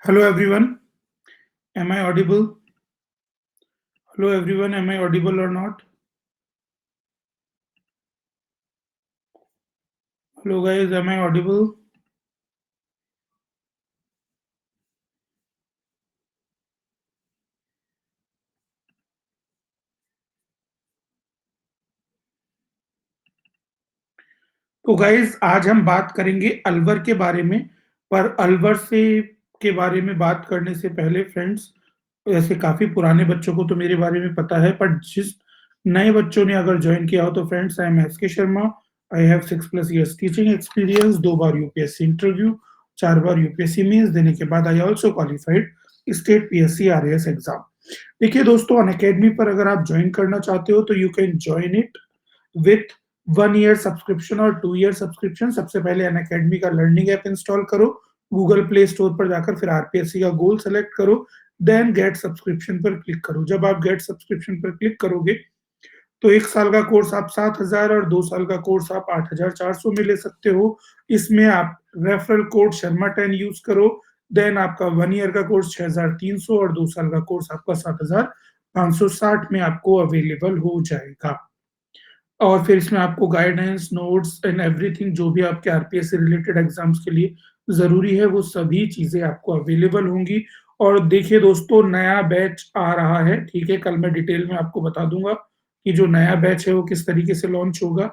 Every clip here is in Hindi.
Hello everyone, am I audible? Hello everyone, am I audible or not? Hello guys, am I audible? तो गाइस आज हम बात करेंगे अलवर के बारे में, पर अलवर से के बारे में बात करने से पहले फ्रेंड्स, वैसे काफ़ी पुराने बच्चों को तो मेरे बारे में पता है, पर जिस नए बच्चों ने अगर जॉइन किया हो तो friends I am SK Sharma. I have 6+ years teaching experience, 2 बार यूपीएससी इंटरव्यू, 4 बार यूपीएससी मेंस देने के बाद I also qualified state PSC RAS exam. देखिए दोस्तों, अनअकैडमी पर अगर आप जॉइन करना चाहते हो तो you can join it with 1 year subscription और 2 ईयर सब्सक्रिप्शन। सबसे पहले अनअकैडमी का लर्निंग ऐप इंस्टॉल करो, गूगल प्ले स्टोर पर जाकर फिर आरपीएससी का गोल सेलेक्ट करो, देन गेट सब्सक्रिप्शन पर क्लिक करो। जब आप गेट सब्सक्रिप्शन पर क्लिक करोगे तो 1 साल का कोर्स आप 7,000 और 2 साल का कोर्स आप 8,400 में ले सकते हो। इसमें आप रेफरल कोड शर्मा10 यूज करो, देन आपका 1 ईयर का कोर्स 6,300 और 2 साल का कोर्स आपका 7,560 में आपको अवेलेबल हो जाएगा। और फिर इसमें आपको गाइडेंस, नोट्स एंड एवरीथिंग जो भी आपके आरपीएस से रिलेटेड एग्जाम्स के लिए ज़रूरी है, वो सभी चीज़ें आपको अवेलेबल होंगी। और देखिए दोस्तों, नया बैच आ रहा है, ठीक है? कल मैं डिटेल में आपको बता दूँगा कि जो नया बैच है वो किस तरीके से लॉन्च होगा,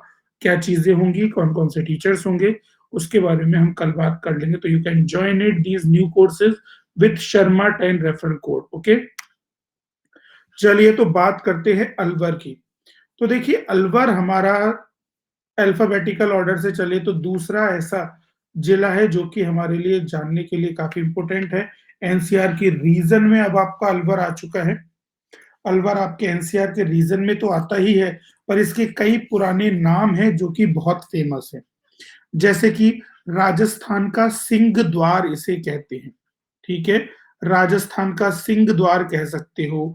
क्या चीज़ें होंगी, कौन-कौन से टीचर्स होंगे, उसके बारे में हम कल बात कर लेंगे। तो you can join it these new courses with Sharma 10 referral code, okay? चलिए तो बात करते हैं अलवर की। तो देखिए अलवर हमारा अल्फाबेटिकल ऑर्डर से चले तो दूसरा ऐसा जिला है जो कि हमारे लिए जानने के लिए काफी इंपॉर्टेंट है। एनसीआर के रीजन में अब आपका अलवर आ चुका है। अलवर आपके एनसीआर के रीजन में तो आता ही है, पर इसके कई पुराने नाम हैं जो कि बहुत फेमस है। जैसे कि राजस्थान का सिंह द्वार इसे कहते हैं, ठीक है? राजस्थान का सिंह द्वार कह सकते हो,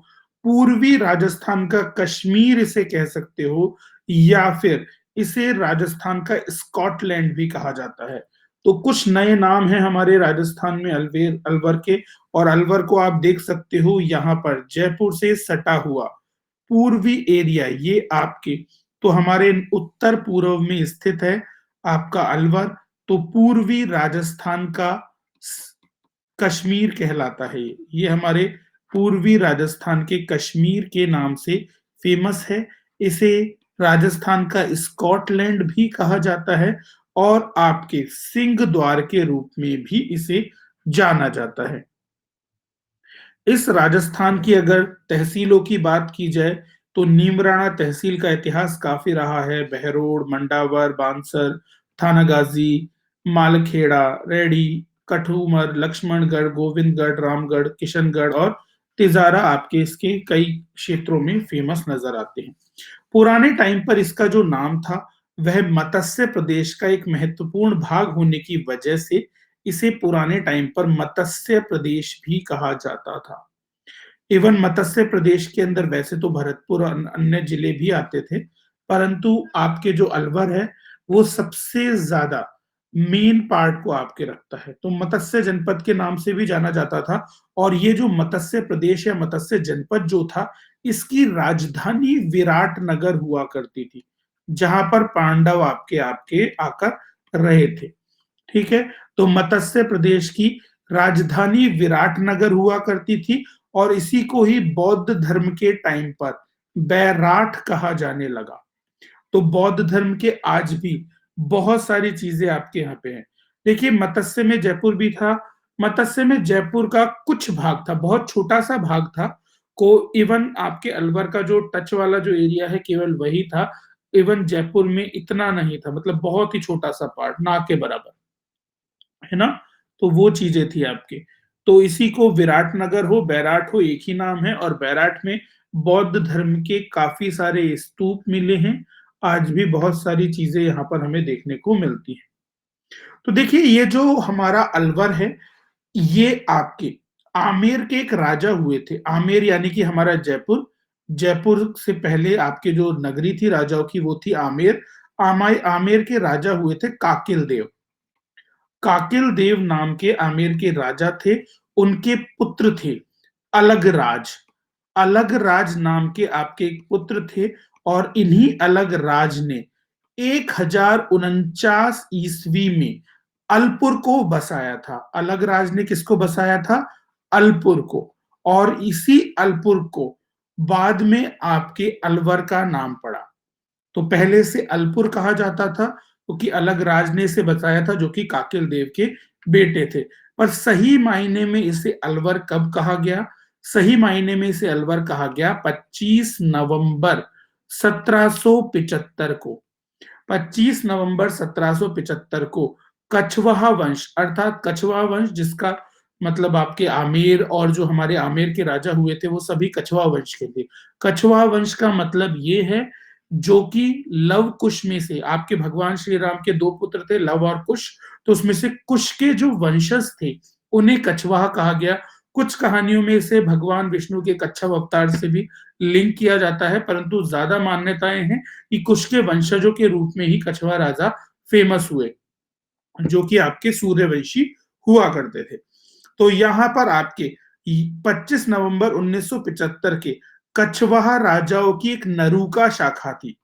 पूर्वी राजस्थान का कश्मीर इसे कह सकते हो, या फिर इसे राजस्थान का स्कॉटलैंड भी कहा जाता है। तो कुछ नए नाम हैं हमारे राजस्थान में अलवेर अलवर के। और अलवर को आप देख सकते हो यहाँ पर जयपुर से सटा हुआ पूर्वी एरिया, ये आपके तो हमारे उत्तर पूर्व में स्थित है आपका अलवर। तो पूर्वी राजस्थान का कश्मीर कहलाता है। ये हमारे पूर्वी राजस्थान के कश्मीर के नाम से फेमस है। इसे राजस्थान का स्कॉटलैंड भी कहा जाता है और आपके सिंह द्वार के रूप में भी इसे जाना जाता है। इस राजस्थान की अगर तहसीलों की बात की जाए तो नीमराणा तहसील का इतिहास काफी रहा है। बहरोड, मंडावर, बांसर, थानागाजी, मालखेड़ा, रेडी, कठूमर, लक्ष्मणगढ़, गोविंदगढ़, रामगढ़, किशनगढ़ और तिजारा आपके इसके कई क्षेत्रों में फेमस नजर आते हैं। पुराने टाइम पर इसका जो नाम था वह मत्स्य प्रदेश का एक महत्वपूर्ण भाग होने की वजह से इसे पुराने टाइम पर मत्स्य प्रदेश भी कहा जाता था। इवन मत्स्य प्रदेश के अंदर वैसे तो भरतपुर और अन्य जिले भी आते थे, परंतु आपके जो अलवर है वो सबसे ज्यादा मेन पार्ट को आपके रखता है, तो मत्स्य जनपद के नाम से भी जाना जाता था। और ये जो मत्स्य प्रदेश या मत्स्य जनपद जो था, इसकी राजधानी विराट नगर हुआ करती थी, जहां पर पांडव आपके आपके आकर रहे थे, ठीक है? तो मत्स्य प्रदेश की राजधानी विराटनगर हुआ करती थी और इसी को ही बौद्ध धर्म के टाइम पर बैराठ कहा जाने लगा। तो बौद्ध धर्म के आज भी बहुत सारी चीजें आपके यहाँ पे हैं। देखिए मत्स्य में जयपुर भी था। मत्स्य में जयपुर का कुछ भाग था, बहुत छोटा सा भाग था। को इवन आपके अलवर का जो टच वाला जो एरिया है केवल वही था। इवन जयपुर में इतना नहीं था, मतलब बहुत ही छोटा सा पार्ट, ना के बराबर, है ना? तो वो चीजें थी आपकी। तो इसी को विराटनगर हो, बैराठ हो, एक ही नाम है। और बैराठ में बौद्ध धर्म के काफी सारे स्तूप मिले हैं। आज भी बहुत सारी चीजें यहाँ पर हमें देखने को मिलती हैं। तो देखिए ये जो हमारा अलवर है, ये आपके आमेर के एक राजा हुए थे। आमेर यानी कि हमारा जयपुर। जयपुर से पहले आपके जो नगरी थी राजाओं की वो थी आमेर। आमेर के राजा हुए थे काकिल देव। काकिल देव नाम के आमेर के राजा थे। उनके पुत्र थे अलगराज। अलगराज नाम के आपके एक पुत्र थे और इन्हीं अलगराज ने 1049 ईस्वी में अलपुर को बसाया था। अलगराज ने किसको बसाया था? अलपुर को। और इसी अलपुर को बाद में आपके अलवर का नाम पड़ा। तो पहले से अलपुर कहा जाता था क्योंकि अलगराज ने इसे बसाया था, जो कि काकिल देव के बेटे थे। पर सही मायने में इसे अलवर कब कहा गया? सही मायने में इसे अलवर कहा गया 25 नवंबर 1775 को। 25 नवंबर 1775 को कछवाहा वंश, अर्थात कछवाहा वंश जिसका मतलब आपके आमेर और जो हमारे आमेर के राजा हुए थे वो सभी कछवाहा वंश के थे। कछवाहा वंश का मतलब ये है जो कि लव कुश में से, आपके भगवान श्री राम के दो पुत्र थे लव और कुश, तो उसमें से कुश के जो वंशज थे उन्हें कछवाहा कहा गया। कुछ कहानियों में इसे भगवान विष्णु के कच्छप अवतार से भी लिंक किया जाता है, परंतु ज्यादा मान्यताएं हैं कि कुश के वंशजों के रूप में ही कछवा राजा फेमस हुए, जो कि आपके सूर्यवंशी हुआ करते थे। तो यहां पर आपके 25 नवंबर 1975 के कछवाहा राजाओं की एक नरूका शाखा थी।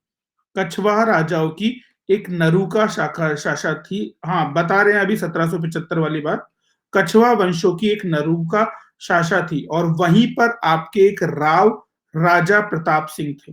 कछवाहा राजाओं की एक नरूका शाखा थी। हाँ, बता रहे हैं अभी 1775 वाली बात। कछवा वंशों की एक नरूका शाखा थी और वहीं पर आपके एक राव राजा प्रताप सिंह थे।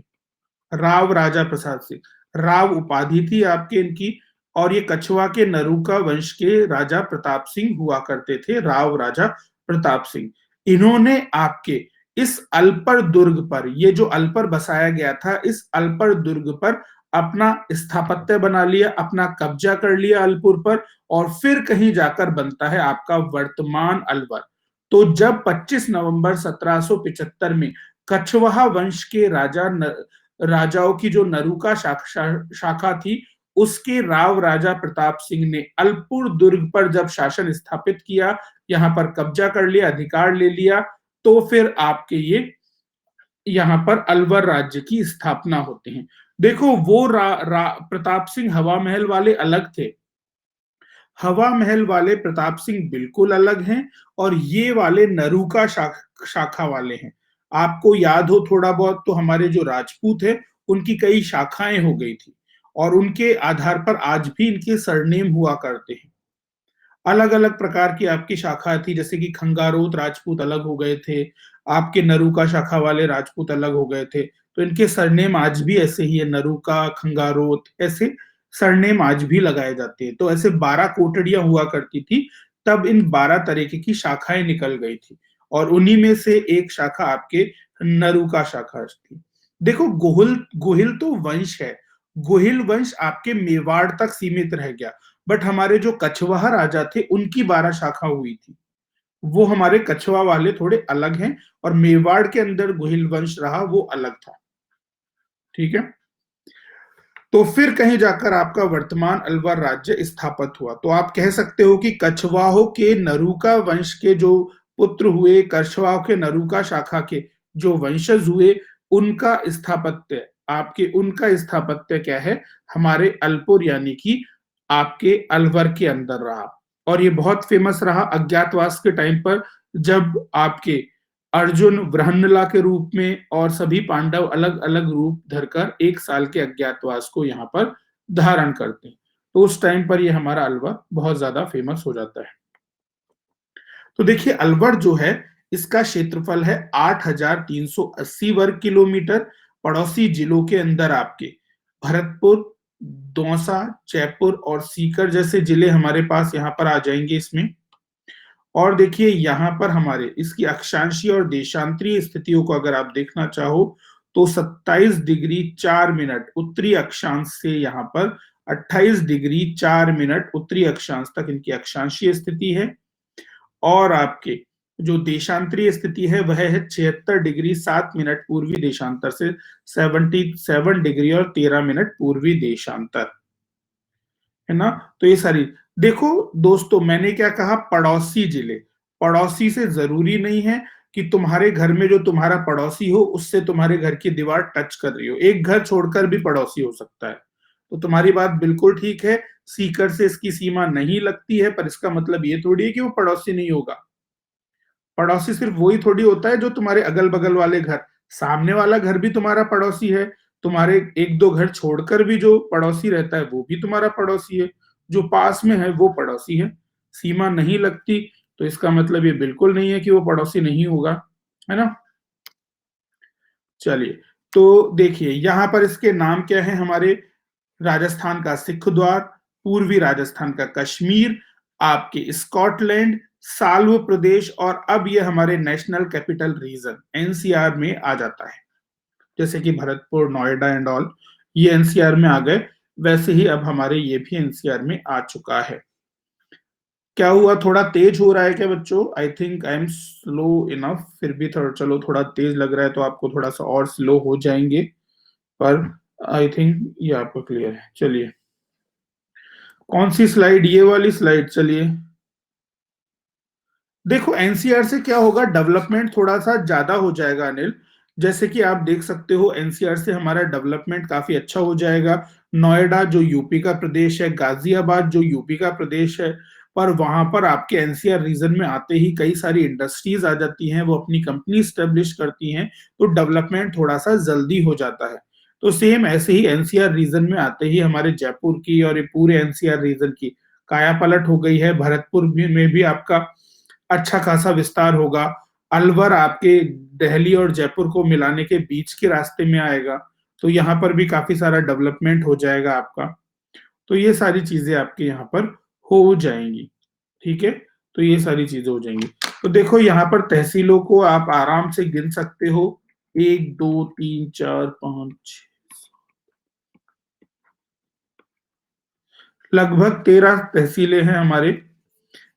राव राजा प्रसाद सिंह, राव उपाधि थी आपके इनकी। और ये कछवा के नरूका वंश के राजा प्रताप सिंह हुआ करते थे, राव राजा प्रताप सिंह। इन्होंने आपके इस अलपर दुर्ग पर, ये जो अलपर बसाया गया था, इस अलपर दुर्ग पर अपना स्थापत्य बना लिया, अपना कब्जा कर लिया अलपुर पर। और फिर कहीं जाकर बनता है आपका वर्तमान अलवर। तो जब 25 नवंबर 1775 में कछवाहा वंश के राजाओं की जो नरूका शाखा थी, उसके राव राजा प्रताप सिंह ने अलपुर दुर्ग पर जब शासन स्थापित किया, यहां पर कब्जा कर लिया, अधिकार ले लिया, तो फिर आपके ये यहां पर अलवर राज्य की स्थापना होते हैं। देखो वो प्रताप सिंह हवा महल वाले अलग थे। हवा महल वाले प्रताप सिंह बिल्कुल अलग हैं और ये वाले नरूका शाखा वाले हैं। आपको याद हो थोड़ा बहुत तो हमारे जो राजपूत है उनकी कई शाखाएं हो गई थी और उनके आधार पर आज भी इनके सरनेम हुआ करते हैं। अलग अलग प्रकार की आपकी शाखा थी, जैसे कि खंगारोत राजपूत अलग हो गए थे, आपके नरूका शाखा वाले राजपूत अलग हो गए थे। तो इनके सरनेम आज भी ऐसे ही है, नरूका, खंगारोत, ऐसे सरनेम आज भी लगाए जाते हैं। तो ऐसे 12 कोटड़ियां हुआ करती थी, तब इन 12 तरीके की शाखाएं निकल गई थी और उन्हीं में से एक शाखा आपके नरूका शाखा थी। देखो गोहिल गोहिल तो वंश है, गोहिल वंश आपके मेवाड़ तक सीमित रह गया। बट हमारे जो कछवाहा राजा थे उनकी 12 शाखा हुई थी। वो हमारे कछवा वाले थोड़े अलग हैं और मेवाड़ के अंदर गोहिल वंश रहा, वो अलग था। ठीक है। तो फिर कहीं जाकर आपका वर्तमान अलवर राज्य स्थापित हुआ। तो आप कह सकते हो कि कछवाहों के नरूका वंश के जो पुत्र हुए, कछवाहों के नरूका शाखा के जो वंशज हुए, उनका स्थापत्य उनका स्थापत्य क्या है? हमारे अलपुर यानी कि आपके अलवर के अंदर रहा। और ये बहुत फेमस रहा अज्ञातवास के टाइम पर, जब आपके अर्जुन वृहन्नला के रूप में और सभी पांडव अलग अलग रूप धरकर 1 साल के अज्ञातवास को यहाँ पर धारण करते हैं। तो उस टाइम पर ये हमारा अलवर बहुत ज्यादा फेमस हो जाता है। तो देखिए अलवर जो है, इसका क्षेत्रफल है 8,380 वर्ग किलोमीटर। पड़ोसी जिलों के अंदर आपके भरतपुर, दौसा, जयपुर और सीकर जैसे जिले हमारे पास यहाँ पर आ जाएंगे इसमें। और देखिए यहाँ पर हमारे इसकी अक्षांशीय और देशांतरीय स्थितियों को अगर आप देखना चाहो तो 27 डिग्री 4 मिनट उत्तरी अक्षांश से यहाँ पर 28 डिग्री 4 मिनट उत्तरी अक्षांश तक इनकी अक्षांशीय स्थिति है। और आपके जो देशांतरीय स्थिति है वह है 76 डिग्री 7 मिनट पूर्वी देशांतर से 77 डिग्री और 13 मिनट पूर्वी देशांतर, है ना। तो ये सारी, देखो दोस्तों मैंने क्या कहा, पड़ोसी जिले। पड़ोसी से जरूरी नहीं है कि तुम्हारे घर में जो तुम्हारा पड़ोसी हो उससे तुम्हारे घर की दीवार टच कर रही हो, एक घर छोड़कर भी पड़ोसी हो सकता है। तो तुम्हारी बात बिल्कुल ठीक है, सीकर से इसकी सीमा नहीं लगती है, पर इसका मतलब ये थोड़ी है कि वो पड़ोसी नहीं होगा। पड़ोसी सिर्फ वही थोड़ी होता है जो तुम्हारे अगल-बगल वाले घर, सामने वाला घर भी तुम्हारा पड़ोसी है, तुम्हारे 1-2 घर छोड़कर भी जो पड़ोसी रहता है वो भी तुम्हारा पड़ोसी है, जो पास में है वो पड़ोसी है। सीमा नहीं लगती तो इसका मतलब ये बिल्कुल नहीं है कि वो पड़ोसी नहीं होगा, है ना? चलिए, तो देखिए यहाँ पर इसके नाम क्या है हमारे राजस्थान का सिख द्वार, पूर्वी राजस्थान का कश्मीर, आपके स्कॉटलैंड, साल्व प्रदेश और अब ये हमारे नेशनल कैपिटल रीजन एनसीआर में आ जाता है। जैसे कि भरतपुर, नोएडा एंड ऑल ये एनसीआर में आ गए, वैसे ही अब हमारे ये भी एनसीआर में आ चुका है। क्या हुआ, थोड़ा तेज हो रहा है क्या बच्चों? I think I am slow enough, फिर भी थोड़ा चलो थोड़ा तेज लग रहा है तो आपको थोड़ा सा और स्लो हो जाएंगे, पर आई थिंक ये आपको क्लियर है। चलिए, कौन सी स्लाइड? ये वाली स्लाइड। चलिए, देखो एनसीआर से क्या होगा, डेवलपमेंट थोड़ा सा ज्यादा हो जाएगा अनिल। जैसे कि आप देख सकते हो एनसीआर से हमारा डेवलपमेंट काफी अच्छा हो जाएगा। नोएडा जो यूपी का प्रदेश है, गाजियाबाद जो यूपी का प्रदेश है, पर वहां पर आपके एनसीआर रीजन में आते ही कई सारी इंडस्ट्रीज आ जाती हैं, वो अपनी कंपनी स्टेब्लिश करती हैं, तो डेवलपमेंट थोड़ा सा जल्दी हो जाता है। तो सेम ऐसे ही एनसीआर रीजन में आते ही हमारे जयपुर की और ये पूरे एनसीआर रीजन की काया पलट हो गई है। भरतपुर में भी आपका अच्छा खासा विस्तार होगा। अलवर आपके दिल्ली और जयपुर को मिलाने के बीच के रास्ते में आएगा, तो यहाँ पर भी काफी सारा डेवलपमेंट हो जाएगा आपका। तो ये सारी चीजें आपके यहाँ पर हो जाएंगी, ठीक है? तो ये सारी चीजें हो जाएंगी। तो देखो यहाँ पर तहसीलों को आप आराम से गिन सकते हो, 1 2 3 4 5 लगभग 13 तहसीलें हैं हमारे,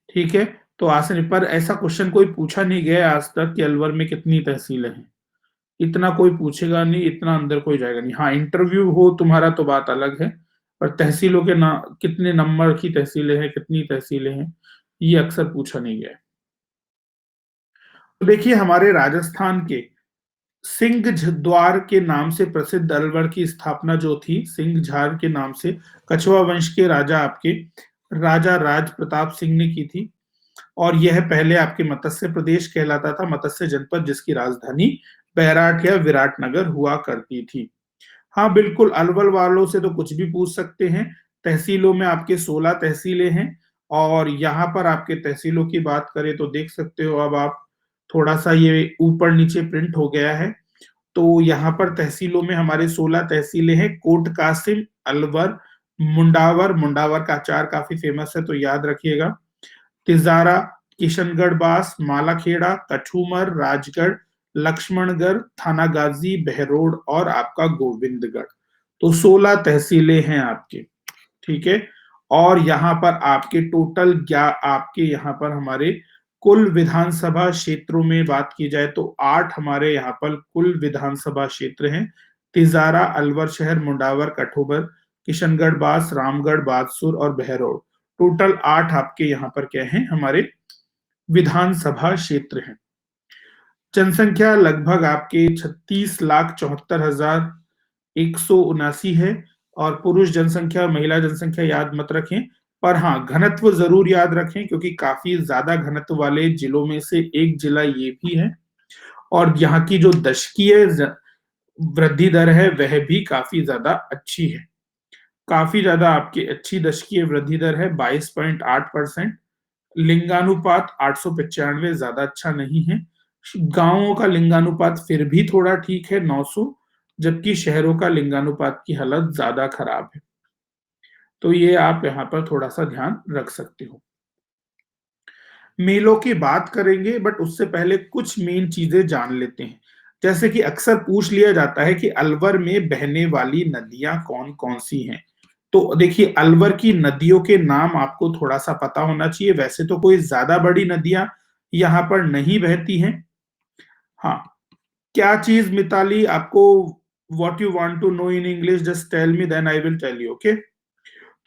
ठीक है? तो आसन पर ऐसा क्वेश्चन कोई पूछा नहीं गया आज तक कि अलवर में कितनी तहसीलें हैं, इतना कोई पूछेगा नहीं, इतना अंदर कोई जाएगा नहीं। हाँ, इंटरव्यू हो तुम्हारा तो बात अलग है, पर तहसीलों के ना कितने नंबर की तहसीलें हैं, कितनी तहसीलें हैं, ये अक्सर पूछा नहीं गया। तो देखिए हमारे राजस्थान के सिंह द्वार के नाम से प्रसिद्ध अलवर की स्थापना जो थी सिंह झार के नाम से, कछवा वंश के राजा आपके राजा राज प्रताप सिंह ने की थी। और यह पहले आपके मत्स्य प्रदेश कहलाता था, मत्स्य जनपद, जिसकी राजधानी बैराट या विराटनगर हुआ करती थी। हाँ बिल्कुल, अलवर वालों से तो कुछ भी पूछ सकते हैं। तहसीलों में आपके 16 तहसीलें हैं, और यहाँ पर आपके तहसीलों की बात करें तो देख सकते हो, अब आप थोड़ा सा ये ऊपर नीचे प्रिंट हो गया है। तो यहाँ पर तहसीलों में हमारे 16 तहसीलें हैं। कोट कासिम, अलवर, मुंडावर, मुंडावर का अचार काफी फेमस है तो याद रखिएगा, तिजारा, किशनगढ़ बास, मालाखेड़ा, कठूमर, राजगढ़, लक्ष्मणगढ़, थानागाजी, बहरोड और आपका गोविंदगढ़। तो 16 तहसीलें हैं आपके, ठीक है? और यहाँ पर आपके टोटल क्या, आपके यहाँ पर हमारे कुल विधानसभा क्षेत्रों में बात की जाए तो 8 हमारे यहाँ पर कुल विधानसभा क्षेत्र हैं। तिजारा, अलवर शहर, मुंडावर, कठोबर, किशनगढ़ बास, रामगढ़, बादसूर और बहरोड, टोटल 8 आपके यहाँ पर क्या है, हमारे विधानसभा क्षेत्र हैं। जनसंख्या लगभग आपके 36,74,179 है, और पुरुष जनसंख्या महिला जनसंख्या याद मत रखें, पर हाँ घनत्व जरूर याद रखें क्योंकि काफी ज्यादा घनत्व वाले जिलों में से एक जिला ये भी है। और यहाँ की जो दशकीय वृद्धि दर है वह भी काफी ज्यादा अच्छी है, काफी ज्यादा आपकी अच्छी दशकीय वृद्धि दर है, 22.8%। लिंगानुपात 895, ज्यादा अच्छा नहीं है। गांवों का लिंगानुपात फिर भी थोड़ा ठीक है, 900, जबकि शहरों का लिंगानुपात की हालत ज्यादा खराब है। तो ये आप यहाँ पर थोड़ा सा ध्यान रख सकते हो। मेलों की बात करेंगे, बट उससे पहले कुछ मेन चीजें जान लेते हैं। जैसे कि अक्सर पूछ लिया जाता है कि अलवर में बहने वाली नदियां कौन कौन सी हैं। तो देखिए अलवर की नदियों के नाम आपको थोड़ा सा पता होना चाहिए, वैसे तो कोई ज्यादा बड़ी नदियां यहाँ पर नहीं बहती हैं। हाँ, क्या चीज मिताली आपको, what you want to know in English, just tell me then I will tell you, okay?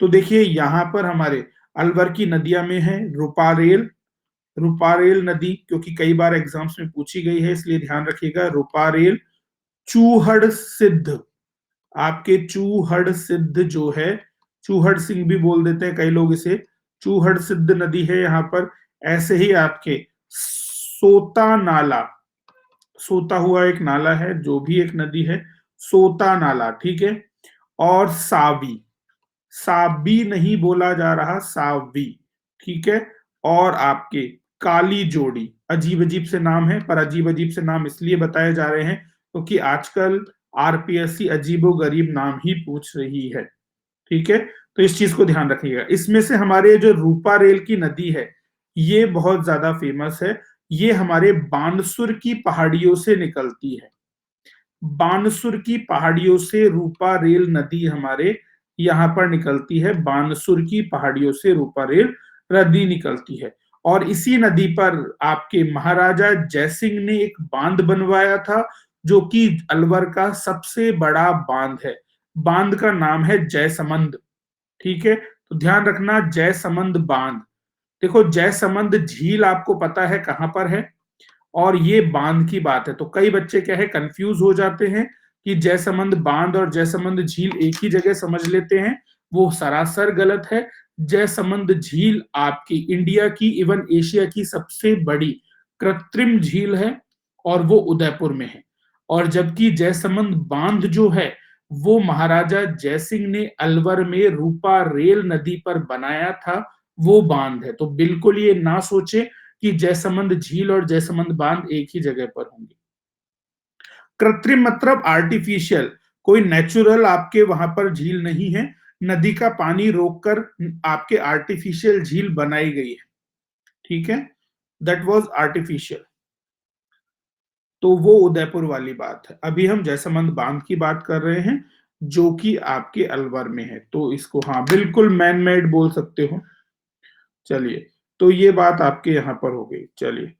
तो देखिए यहाँ पर हमारे अलवर की नदियां में है रूपारेल, रूपारेल नदी, क्योंकि कई बार एग्जाम्स में पूछी गई है इसलिए ध्यान रखिएगा, रूपारेल। चूहड़ सिद्ध, आपके चूहड़ सिद्ध जो है, चूहड़ सिंह भी बोल देते हैं कई लोग इसे, चूहड़ सिद्ध नदी है यहाँ पर। ऐसे ही आपके सोता नाला, सोता हुआ एक नाला है, जो भी एक नदी है, सोता नाला, ठीक है। और सावी, साबी नहीं बोला जा रहा, सावी, ठीक है। और आपके काली जोड़ी, अजीब अजीब से नाम है, पर अजीब अजीब से नाम इसलिए बताए जा रहे हैं क्योंकि आजकल आरपीएससी अजीबो गरीब नाम ही पूछ रही है, ठीक है। तो इस चीज को ध्यान रखिएगा। इसमें से हमारे जो रूपा रेल की नदी है, ये बहुत ज्यादा फेमस है। ये हमारे बानसुर की पहाड़ियों से निकलती है। बानसुर की पहाड़ियों से रूपा रेल नदी हमारे यहाँ पर निकलती है। बानसुर की पहाड़ियों से रूपा रेल नदी निकलती है। और इसी नदी पर आपके महाराजा जयसिंह ने एक बांध बनवाया था, जो कि अलवर का सबसे बड़ा बांध है। बांध का नाम है जयसमंद, ठीक है। तो ध्यान रखना, जयसमंद बांध। देखो, जयसमंद झील आपको पता है कहां पर है, और ये बांध की बात है। तो कई बच्चे क्या है, कंफ्यूज हो जाते हैं कि जयसमंद बांध और जयसमंद झील एक ही जगह समझ लेते हैं। वो सरासर गलत है। जयसमंद झील आपकी इंडिया की, इवन एशिया की सबसे बड़ी कृत्रिम झील है, और वो उदयपुर में है। और जबकि जयसमंद बांध जो है, वो महाराजा जयसिंह ने अलवर में रूपा रेल नदी पर बनाया था, वो बांध है। तो बिल्कुल ये ना सोचे कि जयसमंद झील और जयसमंद बांध एक ही जगह पर होंगे। कृत्रिम मतलब आर्टिफिशियल, कोई नेचुरल आपके वहां पर झील नहीं है। नदी का पानी रोककर आपके आर्टिफिशियल झील बनाई गई है, ठीक है। That was artificial. तो वो उदयपुर वाली बात है। अभी हम जयसमंद बांध की बात कर रहे हैं, जो कि आपके अलवर में है। तो इसको हाँ बिल्कुल मैन मेड बोल सकते हो। चलिए, तो ये बात आपके यहाँ पर हो गई। चलिए,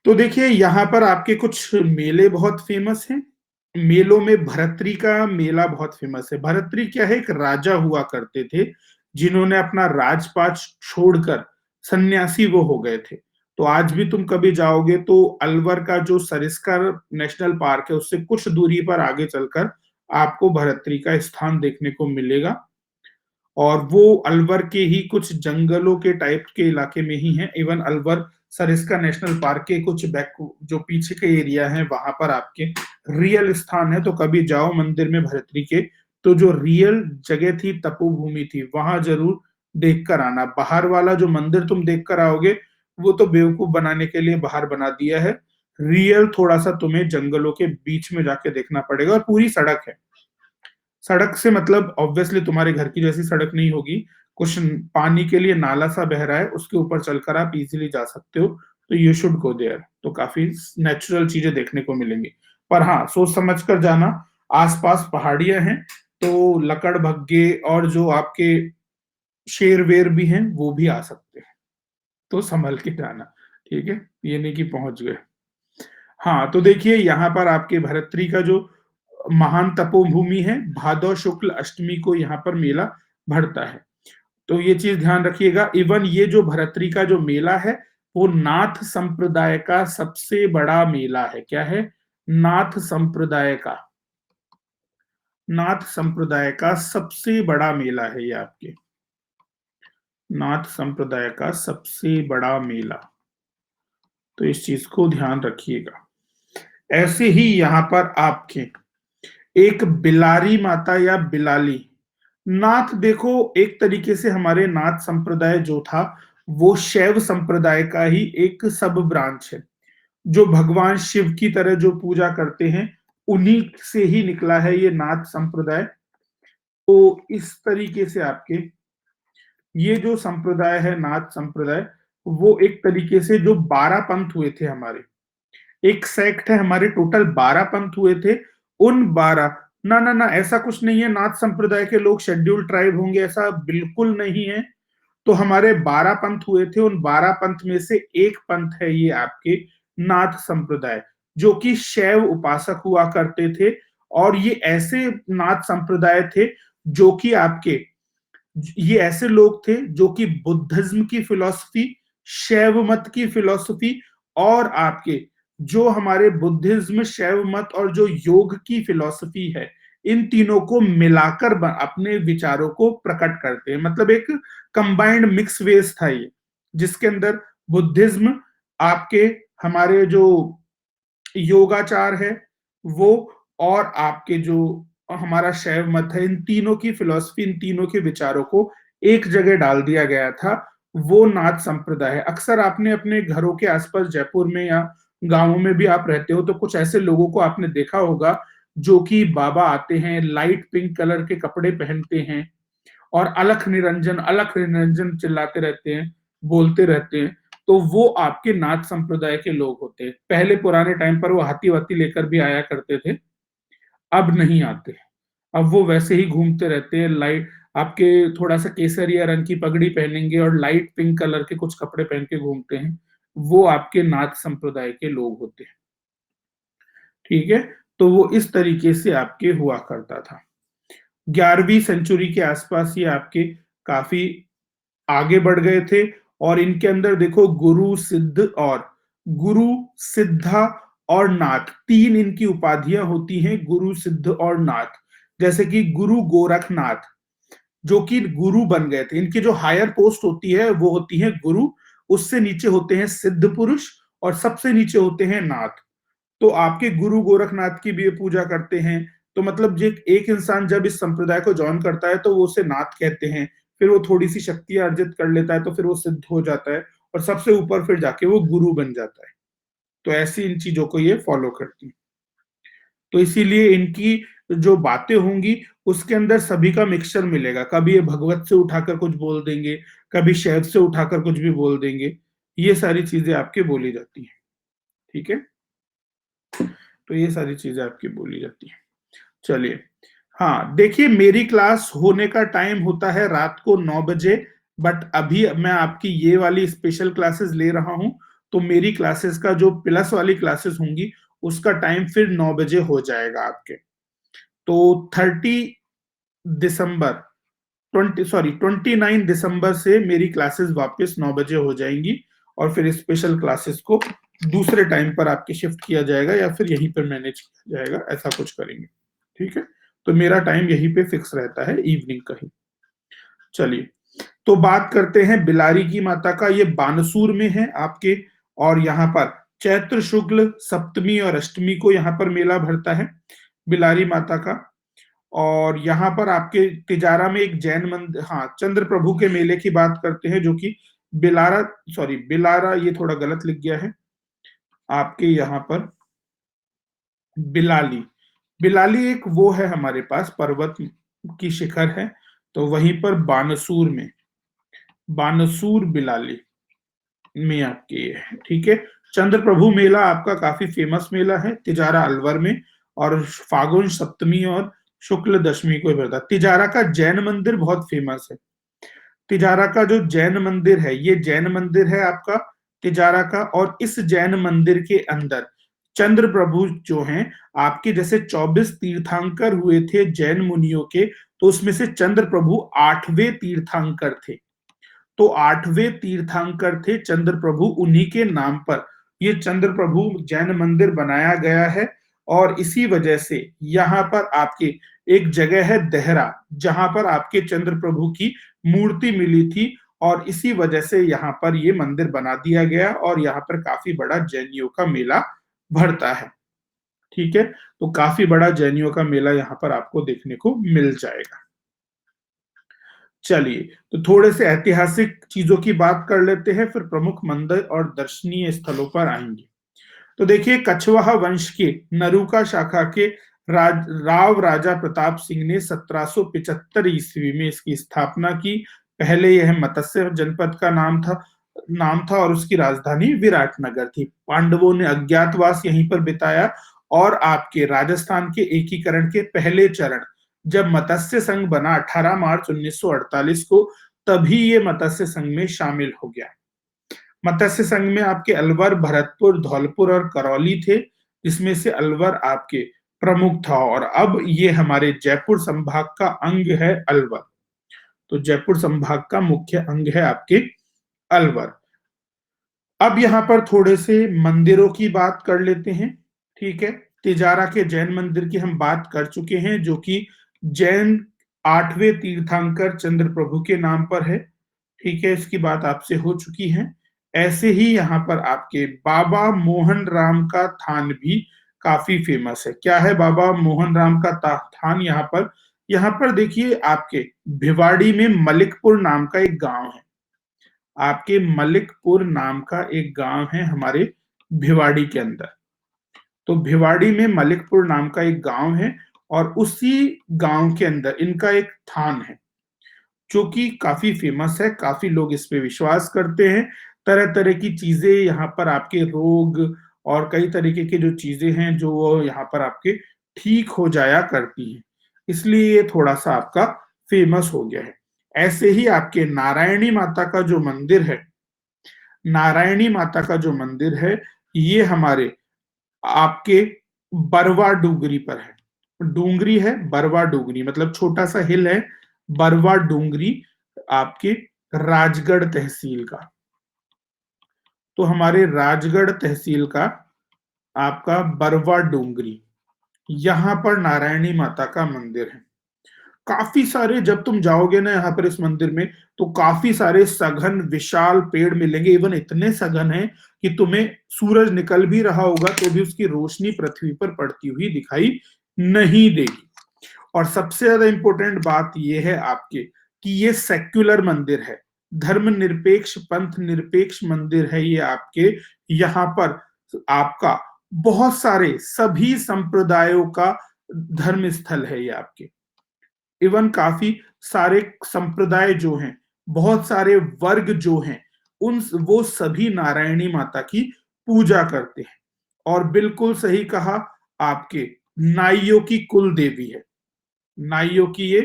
तो देखिए यहाँ पर आपके कुछ मेले बहुत फेमस हैं। मेलों में भरतरी का मेला बहुत फेमस है। भरतरी क्या है, एक राजा हुआ करते थे, जिन्होंने अपना राजपाट छोड़कर सन्यासी वो हो गए थे। तो आज भी तुम कभी जाओगे तो अलवर का जो सरिस्का नेशनल पार्क है, उससे कुछ दूरी पर आगे चलकर आपको भरतरी का स्थान देखने को मिलेगा। और वो अलवर के ही कुछ जंगलों के टाइप के इलाके में ही है। Even Alwar Sariska national park के कुछ बैक जो पीछे के एरिया है, वहां पर आपके रियल स्थान है। तो कभी जाओ मंदिर में भरतरी के, तो जो रियल जगह थी, तपोभूमि थी, वहां जरूर देख कर आना। बाहर वाला जो मंदिर तुम देख कर आओगे, वो तो बेवकूफ बनाने के लिए बाहर बना दिया है। रियल थोड़ा सा तुम्हें जंगलों के बीच में जाके देखना पड़ेगा। और पूरी सड़क है। सड़क से मतलब ऑब्वियसली तुम्हारे घर की जैसी सड़क नहीं होगी, कुछ पानी के लिए नाला सा बह रहा है, उसके ऊपर चलकर आप इजीली जा सकते हो। तो यू शुड गो देयर। तो काफी नेचुरल चीजें देखने को मिलेंगी। पर हाँ, सोच समझ कर जाना। आसपास पहाड़ियां हैं, तो लकड़ भग्गे और जो आपके शेर वेर भी हैं, वो भी आ सकते हैं। तो संभल के जाना, ठीक है। ये नहीं कि पहुंच गए। हाँ, तो देखिए यहाँ पर आपके भरतरी का जो महान तपोभूमि है, भादौ शुक्ल अष्टमी को यहाँ पर मेला भरता है। तो ये चीज ध्यान रखिएगा। इवन ये जो भरतरी का जो मेला है, वो नाथ संप्रदाय का सबसे बड़ा मेला है। क्या है? नाथ संप्रदाय का, नाथ संप्रदाय का सबसे बड़ा मेला है ये आपके, नाथ संप्रदाय का सबसे बड़ा मेला। तो इस चीज को ध्यान रखिएगा। ऐसे ही यहाँ पर आपके एक बिलारी माता या बिलाली नाथ, देखो एक तरीके से हमारे नाथ संप्रदाय जो था, वो शैव संप्रदाय का ही एक सब ब्रांच है। जो भगवान शिव की तरह जो पूजा करते हैं, उन्हीं से ही निकला है ये नाथ संप्रदाय। तो इस तरीके से आपके ये जो संप्रदाय है, नाथ संप्रदाय, वो एक तरीके से जो 12 पंथ हुए थे हमारे, एक सेक्ट है हमारे, टोटल 12 पंथ हुए थे। उन 12, ना ना ना, ऐसा कुछ नहीं है नाथ संप्रदाय के लोग शेड्यूल ट्राइब होंगे, ऐसा बिल्कुल नहीं है। तो हमारे 12 पंथ हुए थे। उन 12 पंथ में से एक पंथ है ये आपके नाथ संप्रदाय, जो कि शैव उपासक हुआ करते थे। और ये ऐसे नाथ संप्रदाय थे जो कि आपके, ये ऐसे लोग थे जो कि बुद्धिज्म की फिलॉसफी, शैव मत की फिलॉसफी, और आपके जो हमारे बुद्धिज्म, शैव मत और जो योग की फिलॉसफी है, इन तीनों को मिलाकर अपने विचारों को प्रकट करते हैं। मतलब एक कंबाइंड मिक्स वेज था ये, जिसके अंदर बुद्धिज्म, आपके हमारे जो योगाचार है वो, और आपके जो हमारा शैव मत है, इन तीनों की फिलॉसफी, इन तीनों के विचारों को एक जगह डाल दिया गया था, वो नाथ संप्रदाय है। अक्सर आपने अपने घरों के आसपास जयपुर में या गांवों में भी आप रहते हो तो कुछ ऐसे लोगों को आपने देखा होगा जो कि बाबा आते हैं, लाइट पिंक कलर के कपड़े पहनते हैं और अलख निरंजन चिल्लाते रहते हैं, बोलते रहते हैं। तो वो आपके नाथ संप्रदाय के लोग होते हैं। पहले पुराने टाइम पर वो हाथी वाती लेकर भी आया करते थे, अब नहीं आते। अब वो वैसे ही घूमते रहते हैं, लाइट आपके थोड़ा सा केसरिया रंग की पगड़ी पहनेंगे और लाइट पिंक कलर के कुछ कपड़े पहन के घूमते हैं, वो आपके नाथ संप्रदाय के लोग होते हैं। ठीक है, तो वो इस तरीके से आपके हुआ करता था। 11वीं सेंचुरी के आसपास ये आपके काफी आगे बढ़ गए थे, और इनके अंदर देखो गुरु सिद्धा और नाथ, तीन इनकी उपाधियां होती हैं, गुरु सिद्ध और नाथ। जैसे कि गुरु गोरखनाथ जो कि गुरु बन गए थे, इनकी जो हायर पोस्ट होती है वो होती है गुरु, उससे नीचे होते हैं सिद्ध पुरुष और सबसे नीचे होते हैं नाथ। तो आपके गुरु गोरखनाथ की भी ये पूजा करते हैं। तो मतलब जो एक इंसान जब इस संप्रदाय को ज्वाइन करता है तो वो उसे नाथ कहते हैं, फिर वो थोड़ी सी शक्ति अर्जित कर लेता है तो फिर वो सिद्ध हो जाता है, और सबसे ऊपर फिर जाके वो गुरु बन जाता है। तो ऐसी इन चीजों को ये फॉलो करती है। तो इसीलिए इनकी जो बातें होंगी उसके अंदर सभी का मिक्सचर मिलेगा, कभी ये भगवत से उठाकर कुछ बोल देंगे, कभी शैव से उठाकर कुछ भी बोल देंगे, ये सारी चीजें आपके बोली जाती हैं। ठीक है, तो ये सारी चीजें आपकी बोली जाती हैं। चलिए, हाँ देखिए, मेरी क्लास होने का टाइम होता है रात को 9 बजे, बट अभी मैं आपकी ये वाली स्पेशल क्लासेस ले रहा हूं, तो मेरी क्लासेस का जो प्लस वाली क्लासेस होंगी उसका टाइम फिर 9 बजे हो जाएगा आपके। तो दिसंबर 29 दिसंबर से मेरी क्लासेस वापस 9 बजे हो जाएंगी, और फिर स्पेशल क्लासेस को दूसरे टाइम पर आपके शिफ्ट किया जाएगा या फिर यहीं पर मैनेज किया जाएगा, ऐसा कुछ करेंगे। ठीक है, तो मेरा टाइम यहीं पे फिक्स रहता है, इवनिंग का ही। चलिए, तो बात करते हैं बिलारी की माता का। ये बानसूर में है आपके, और यहाँ पर चैत्र शुक्ल सप्तमी और अष्टमी को यहाँ पर मेला भरता है बिलारी माता का। और यहाँ पर आपके तिजारा में एक जैन मंदिर, हाँ चंद्र प्रभु के मेले की बात करते हैं, जो कि बिलारा, ये थोड़ा गलत लिख गया है आपके यहाँ पर, बिलाली। बिलाली एक वो है हमारे पास पर्वत की शिखर है, तो वहीं पर बानसूर बिलाली में आपके ये है। ठीक है, चंद्र प्रभु मेला आपका काफी फेमस मेला है तिजारा अलवर में, और फागुन सप्तमी और शुक्ल दशमी को भरता। तिजारा का जैन मंदिर बहुत फेमस है। तिजारा का जो जैन मंदिर है, ये जैन मंदिर है आपका तिजारा का, और इस जैन मंदिर के अंदर चंद्र प्रभु जो हैं आपके, जैसे 24 तीर्थंकर हुए थे जैन मुनियों के, तो उसमें से चंद्र प्रभु 8वें तीर्थंकर थे। तो 8वें तीर्थंकर थे चंद्र प्रभु, उन्हीं के नाम पर ये चंद्र प्रभु जैन मंदिर बनाया गया है। और इसी वजह से यहाँ पर आपके एक जगह है देहरा, जहां पर आपके चंद्र प्रभु की मूर्ति मिली थी, और इसी वजह से यहाँ पर ये मंदिर बना दिया गया, और यहाँ पर काफी बड़ा जैनियों का मेला भरता है। ठीक है, तो काफी बड़ा जैनियों का मेला यहाँ पर आपको देखने को मिल जाएगा। चलिए, तो थोड़े से ऐतिहासिक चीजों की बात कर लेते हैं, फिर प्रमुख मंदिर और दर्शनीय स्थलों पर आएंगे। तो देखिए, कछवाहा वंश के नरुका शाखा के राव राजा प्रताप सिंह ने 1775 ईस्वी में इसकी स्थापना की। पहले यह मत्स्य जनपद का नाम था और उसकी राजधानी विराटनगर थी। पांडवों ने अज्ञातवास यहीं पर बिताया, और आपके राजस्थान के एकीकरण के पहले चरण, जब मत्स्य संघ बना 18 मार्च 1948 को, तभी ये मत्स्य संघ में शामिल हो गया। मत्स्य संघ में आपके अलवर, भरतपुर, धौलपुर और करौली थे, जिसमें से अलवर आपके प्रमुख था, और अब ये हमारे जयपुर संभाग का अंग है अलवर। तो जयपुर संभाग का मुख्य अंग है आपके अलवर। अब यहाँ पर थोड़े से मंदिरों की बात कर लेते हैं। ठीक है, तिजारा के जैन मंदिर की हम बात कर चुके हैं, जो कि जैन 8वें तीर्थंकर चंद्र प्रभु के नाम पर है। ठीक है, इसकी बात आपसे हो चुकी है। ऐसे ही यहाँ पर आपके बाबा मोहन राम का थान भी काफी फेमस है। क्या है बाबा मोहन राम का थान यहाँ पर? यहाँ पर देखिए आपके भिवाड़ी में मलिकपुर नाम का एक गांव है। आपके मलिकपुर नाम का एक गांव है हमारे भिवाड़ी के अंदर। तो भिवाड़ी में मलिकपुर नाम का एक गांव है और उसी गांव के अंदर इनका एक थान है जो कि काफी फेमस है। काफी लोग इस पे विश्वास करते हैं। तरह तरह की चीजें यहाँ पर आपके रोग और कई तरीके की जो चीजें हैं जो यहाँ पर आपके ठीक हो जाया करती हैं, इसलिए ये थोड़ा सा आपका फेमस हो गया है। ऐसे ही आपके नारायणी माता का जो मंदिर है, नारायणी माता का जो मंदिर है, ये हमारे आपके बरवा डूंगरी पर है। डूंगरी है, बरवा डूंगरी मतलब छोटा सा हिल है, बरवा डूंगरी आपके राजगढ़ तहसील का। तो हमारे राजगढ़ तहसील का आपका बरवा डूंगरी, यहां पर नारायणी माता का मंदिर है। काफी सारे, जब तुम जाओगे ना यहाँ पर इस मंदिर में, तो काफी सारे सघन विशाल पेड़ मिलेंगे। इवन इतने सघन है कि तुम्हें सूरज निकल भी रहा होगा तो भी उसकी रोशनी पृथ्वी पर पड़ती हुई दिखाई नहीं देगी। और सबसे ज्यादा इंपॉर्टेंट बात यह है आपके कि ये सेक्युलर मंदिर है, धर्मनिरपेक्ष पंथ निरपेक्ष मंदिर है ये आपके। यहाँ पर आपका बहुत सारे सभी संप्रदायों का धर्म स्थल है ये आपके। इवन काफी सारे संप्रदाय जो हैं, बहुत सारे वर्ग जो हैं, उन वो सभी नारायणी माता की पूजा करते हैं। और बिल्कुल सही कहा, आपके नाइयों की कुल देवी है। नाइयों की ये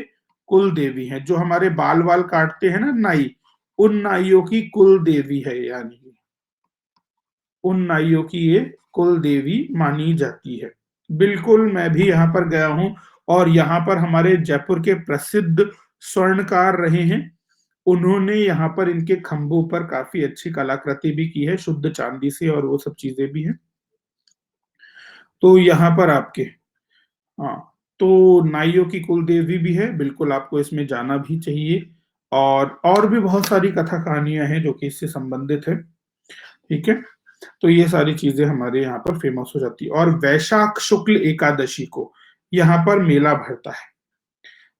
कुल देवी है। जो हमारे बाल वाल काटते हैं ना नाई, उन नाइयों की कुल देवी है, यानी उन नाइयों की ये कुल देवी मानी जाती है। बिल्कुल, मैं भी यहाँ पर गया हूँ और यहाँ पर हमारे जयपुर के प्रसिद्ध स्वर्णकार रहे हैं। उन्होंने यहाँ पर इनके खंभों पर काफी अच्छी कलाकृति भी की है, शुद्ध चांदी से, और वो सब चीजें भी हैं। तो यहाँ पर आपके, हाँ, तो नाइयों की कुल देवी भी है, बिल्कुल आपको इसमें जाना भी चाहिए। और भी बहुत सारी कथा कहानियां हैं जो कि इससे संबंधित है। ठीक है, तो ये सारी चीजें हमारे यहाँ पर फेमस हो जाती है। और वैशाख शुक्ल एकादशी को यहाँ पर मेला भरता है।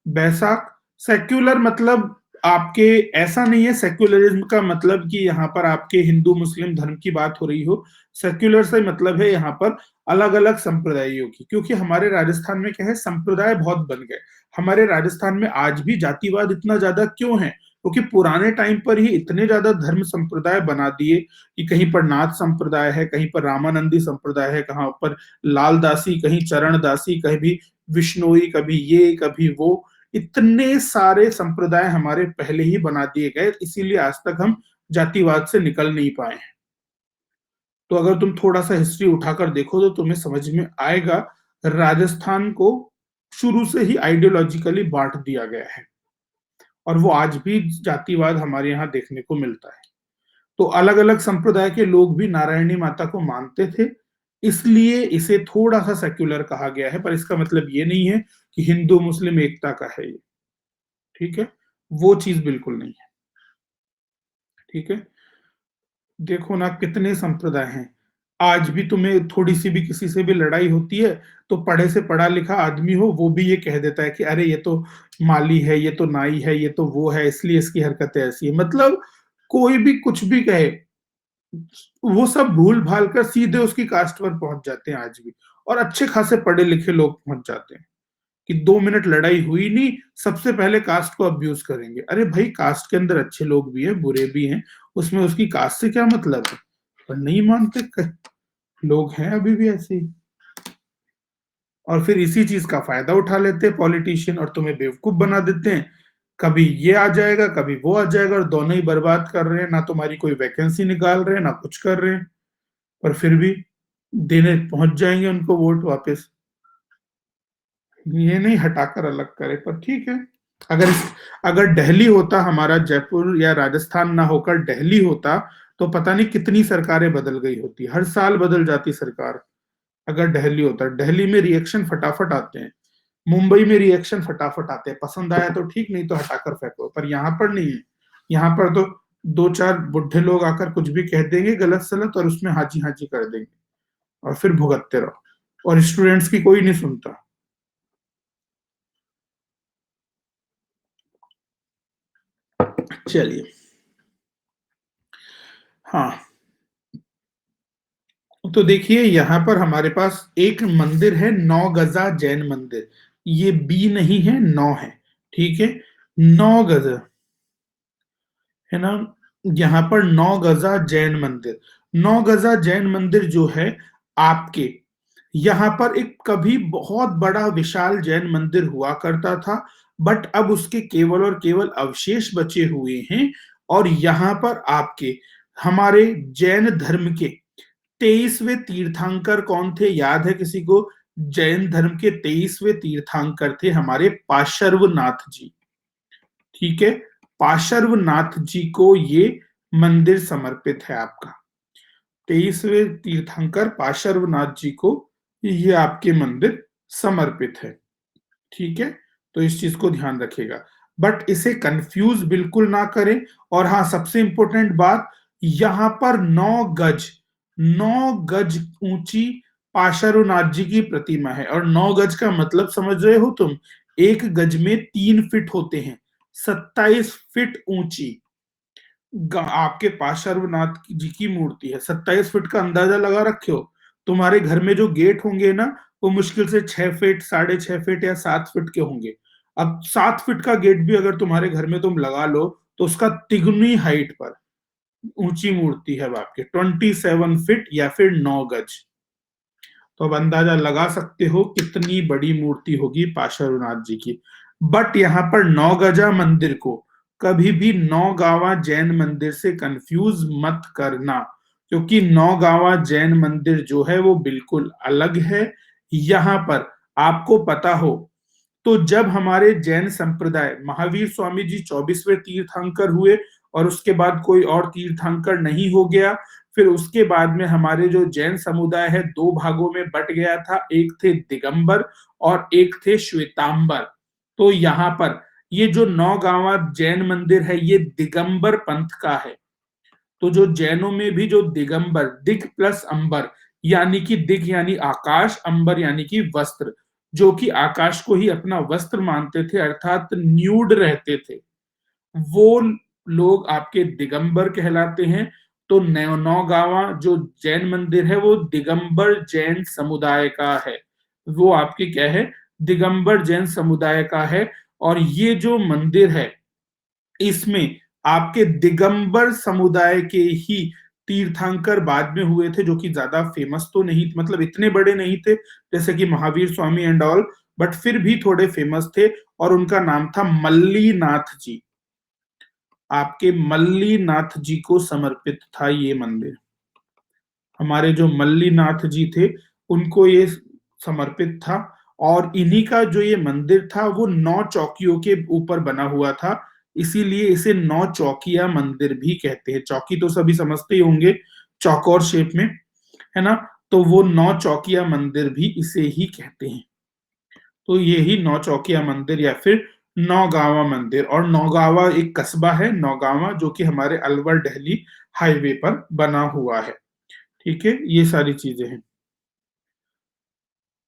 बैसाख सेक्युलर मतलब आपके, ऐसा नहीं है सेक्युलरिज्म का मतलब कि यहाँ पर आपके हिंदू मुस्लिम धर्म की बात हो रही हो। सेक्युलर से मतलब है यहाँ पर अलग अलग संप्रदायों की, क्योंकि हमारे राजस्थान में क्या है, संप्रदाय बहुत बन गए। हमारे राजस्थान में आज भी जातिवाद इतना ज्यादा क्यों है? क्योंकि पुराने टाइम पर ही इतने ज्यादा धर्म संप्रदाय बना दिए कि कहीं पर नाथ संप्रदाय है, कहीं पर रामानंदी संप्रदाय है, कहाँ पर लालदासी, कहीं चरणदासी, कहीं भी विष्णोई, कभी ये कभी वो। इतने सारे संप्रदाय हमारे पहले ही बना दिए गए, इसीलिए आज तक हम जातिवाद से निकल नहीं पाए हैं। तो अगर तुम थोड़ा सा हिस्ट्री उठाकर देखो तो तुम्हें समझ में आएगा, राजस्थान को शुरू से ही आइडियोलॉजिकली बांट दिया गया है और वो आज भी जातिवाद हमारे यहाँ देखने को मिलता है। तो अलग अलग संप्रदाय के लोग भी नारायणी माता को मानते थे, इसलिए इसे थोड़ा सा सेक्युलर कहा गया है। पर इसका मतलब ये नहीं है कि हिंदू मुस्लिम एकता का है ये। ठीक है, वो चीज बिल्कुल नहीं है। ठीक है, देखो ना कितने संप्रदाय हैं। आज भी तुम्हें थोड़ी सी भी किसी से भी लड़ाई होती है तो पढ़े से पढ़ा लिखा आदमी हो वो भी ये कह देता है कि अरे ये तो माली है, ये तो नाई है, ये तो वो है, इसलिए इसकी हरकतें ऐसी है। मतलब कोई भी कुछ भी कहे, वो सब भूल भाल कर सीधे उसकी कास्ट पर पहुंच जाते हैं आज भी। और अच्छे खासे पढ़े लिखे लोग पहुंच जाते हैं कि 2 मिनट लड़ाई हुई नहीं, सबसे पहले कास्ट को अब्यूज करेंगे। अरे भाई, कास्ट के अंदर अच्छे लोग भी हैं, बुरे भी हैं, उसमें उसकी कास्ट से क्या मतलब है? पर नहीं मानते, लोग हैं अभी भी ऐसे ही। और फिर इसी चीज का फायदा उठा लेते हैं पॉलिटिशियन और तुम्हें बेवकूफ बना देते हैं। कभी ये आ जाएगा, कभी वो आ जाएगा, और दोनों ही बर्बाद कर रहे हैं। ना तुम्हारी कोई वैकेंसी निकाल रहे हैं, ना कुछ कर रहे हैं, पर फिर भी देने पहुंच जाएंगे उनको वोट वापस। ये नहीं हटाकर अलग करे, पर ठीक है। अगर अगर दिल्ली होता हमारा, जयपुर या राजस्थान ना होकर दिल्ली होता, तो पता नहीं कितनी सरकारें बदल गई होती, हर साल बदल जाती सरकार। अगर दिल्ली होता, दिल्ली में रिएक्शन फटाफट आते हैं, मुंबई में रिएक्शन फटाफट आते हैं, पसंद आया तो ठीक, नहीं तो हटाकर फेंको। पर यहाँ पर नहीं है। यहाँ पर तो दो चार बुढ़े लोग आकर कुछ भी कह देंगे गलत सलत और उसमें हाँ जी कर देंगे और फिर भुगतते रहो और स्टूडेंट्स की कोई नहीं सुनता। चलिए। हाँ, तो देखिए यहाँ पर हमारे पास एक मंदिर है, नौ गजा जैन मंदिर। ये बी नहीं है, नौ है। ठीक है, नौ गजा है ना। यहाँ पर नौ गजा जैन मंदिर, नौ गजा जैन मंदिर जो है आपके यहाँ पर एक कभी बहुत बड़ा विशाल जैन मंदिर हुआ करता था, बट अब उसके केवल और केवल अवशेष बचे हुए हैं। और यहाँ पर आपके हमारे जैन धर्म के 23वें तीर्थंकर कौन थे, याद है किसी को? जैन धर्म के 23वें तीर्थंकर थे हमारे पार्श्वनाथ जी। ठीक है, पार्श्वनाथ जी को ये मंदिर समर्पित है आपका। 23वें तीर्थंकर पार्श्वनाथ जी को ये आपके मंदिर समर्पित है। ठीक है, तो इस चीज को ध्यान रखिएगा, बट इसे कंफ्यूज बिल्कुल ना करें। और हाँ, सबसे इंपॉर्टेंट बात, यहां पर 9 गज ऊंची पार्श्वनाथ जी की प्रतिमा है। और 9 गज का मतलब समझ रहे हो तुम? 1 गज में 3 फीट होते हैं, 27 फीट ऊंची आपके पार्श्वनाथ जी की मूर्ति है। 27 फीट का अंदाजा लगा रखे हो। तुम्हारे घर में जो गेट होंगे ना, वो मुश्किल से 6 फीट, 6.5 फीट या 7 फीट के होंगे। अब 7 फीट का गेट भी अगर तुम्हारे घर में तुम लगा लो, तो उसका तिगुनी हाइट पर ऊंची मूर्ति है आपके 27 फीट या फिर 9 गज। तो अब अंदाजा लगा सकते हो कितनी बड़ी मूर्ति होगी पार्श्वनाथ जी की। बट यहाँ पर नौगजा मंदिर को कभी भी नौगावा जैन मंदिर से कंफ्यूज मत करना, क्योंकि नौगावा जैन मंदिर जो है वो बिल्कुल अलग है। यहाँ पर आपको पता हो, तो जब हमारे जैन संप्रदाय महावीर स्वामी जी 24वें तीर्थंकर हुए और उसके बाद कोई और तीर्थंकर नहीं हो गया, फिर उसके बाद में हमारे जो जैन समुदाय है दो भागों में बट गया था, एक थे दिगंबर और एक थे श्वेतांबर। तो यहाँ पर ये जो नौगावा जैन मंदिर है ये दिगंबर पंथ का है। तो जो जैनों में भी जो दिगंबर, दिग प्लस अंबर, यानी कि दिग यानी आकाश, अंबर यानी कि वस्त्र, जो कि आकाश को ही अपना वस्त्र मानते थे, अर्थात न्यूड रहते थे, वो लोग आपके दिगंबर कहलाते हैं। तो नौगावा जो जैन मंदिर है वो दिगंबर जैन समुदाय का है। वो आपके क्या है? दिगंबर जैन समुदाय का है। और ये जो मंदिर है इसमें आपके दिगंबर समुदाय के ही तीर्थंकर बाद में हुए थे, जो कि ज्यादा फेमस तो नहीं, मतलब इतने बड़े नहीं थे जैसे कि Mahavir Swami and all, but फिर भी थोड़े फेमस थे। और उनका नाम था मल्लीनाथ जी। आपके मल्लीनाथ जी को समर्पित था ये मंदिर। हमारे जो मल्लीनाथ जी थे उनको ये समर्पित था। और इन्हीं का जो ये मंदिर था वो 9 चौकियों के ऊपर बना हुआ था, इसीलिए इसे 9 चौकिया मंदिर भी कहते हैं। चौकी तो सभी समझते ही होंगे, चौकोर शेप में, है ना। तो वो 9 चौकिया मंदिर भी इसे ही कहते हैं। तो ये ही 9 चौकिया मंदिर या फिर नौगावा मंदिर। और नौगावा एक कस्बा है, नौगावा, जो कि हमारे अलवर दिल्ली हाईवे पर बना हुआ है। ठीक है, ये सारी चीजें हैं।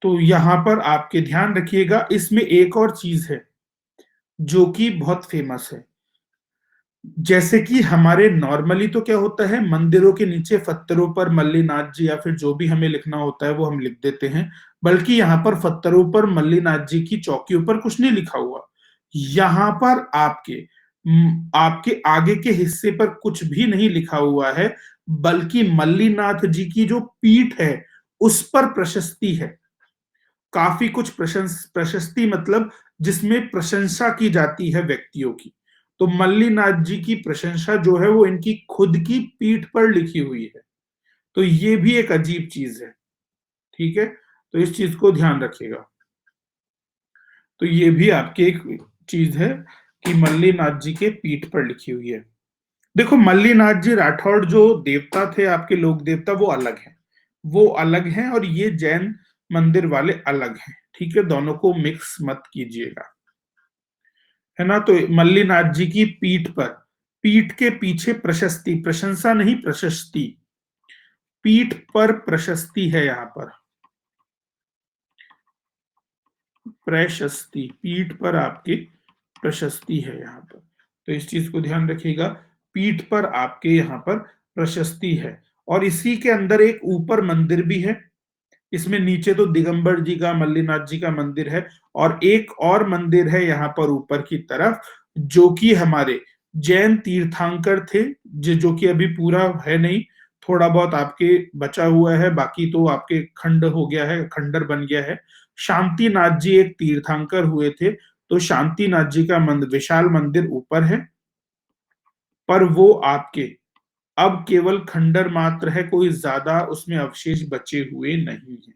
तो यहाँ पर आपके ध्यान रखिएगा, इसमें एक और चीज है जो कि बहुत फेमस है। जैसे कि हमारे नॉर्मली तो क्या होता है, मंदिरों के नीचे पत्थरों पर मल्लीनाथ जी या फिर जो भी हमें लिखना होता है वो हम लिख देते हैं, बल्कि यहाँ पर पत्थरों पर मल्लीनाथ जी की चौकियों पर कुछ नहीं लिखा हुआ। यहाँ पर आपके आगे के हिस्से पर कुछ भी नहीं लिखा हुआ है, बल्कि मल्लीनाथ जी की जो पीठ है उस पर प्रशस्ति है। काफी कुछ प्रशस्ति मतलब जिसमें प्रशंसा की जाती है व्यक्तियों की। तो मल्लीनाथ जी की प्रशंसा जो है वो इनकी खुद की पीठ पर लिखी हुई है। तो ये भी एक अजीब चीज है। ठीक है, तो इस चीज को ध्यान रखिएगा। तो ये भी आपकी एक चीज है कि मल्लीनाथ जी के पीठ पर लिखी हुई है। देखो, मल्लीनाथ जी राठौड़ जो देवता थे आपके, लोक देवता, वो अलग है, वो अलग हैं और ये जैन मंदिर वाले अलग हैं। ठीक है, दोनों को मिक्स मत कीजिएगा, है ना। तो मल्लीनाथ जी की पीठ पर, पीठ के पीछे प्रशस्ति, प्रशंसा नहीं प्रशस्ति, पीठ पर प्रशस्ति है यहाँ पर, प्रशस्ति, पीठ पर आपके प्रशस्ति है यहाँ पर, तो इस चीज को ध्यान रखिएगा, पीठ पर आपके यहाँ पर प्रशस्ति है। और इसी के अंदर एक ऊपर मंदिर भी है, इसमें नीचे तो दिगंबर जी का, मल्लीनाथ जी का मंदिर है, और एक और मंदिर है यहाँ पर ऊपर की तरफ, जो कि हमारे जैन तीर्थंकर थे, जो कि अभी पूरा है नहीं, थोड़ा बहुत आपके बचा हुआ है, बाकी तो आपके खंड हो गया है, खंडर बन गया है। शांतिनाथ जी एक तीर्थंकर हुए थे, तो शांतिनाथ जी का विशाल मंदिर ऊपर है, पर वो आपके अब केवल खंडर मात्र है, कोई ज्यादा उसमें अवशेष बचे हुए नहीं है।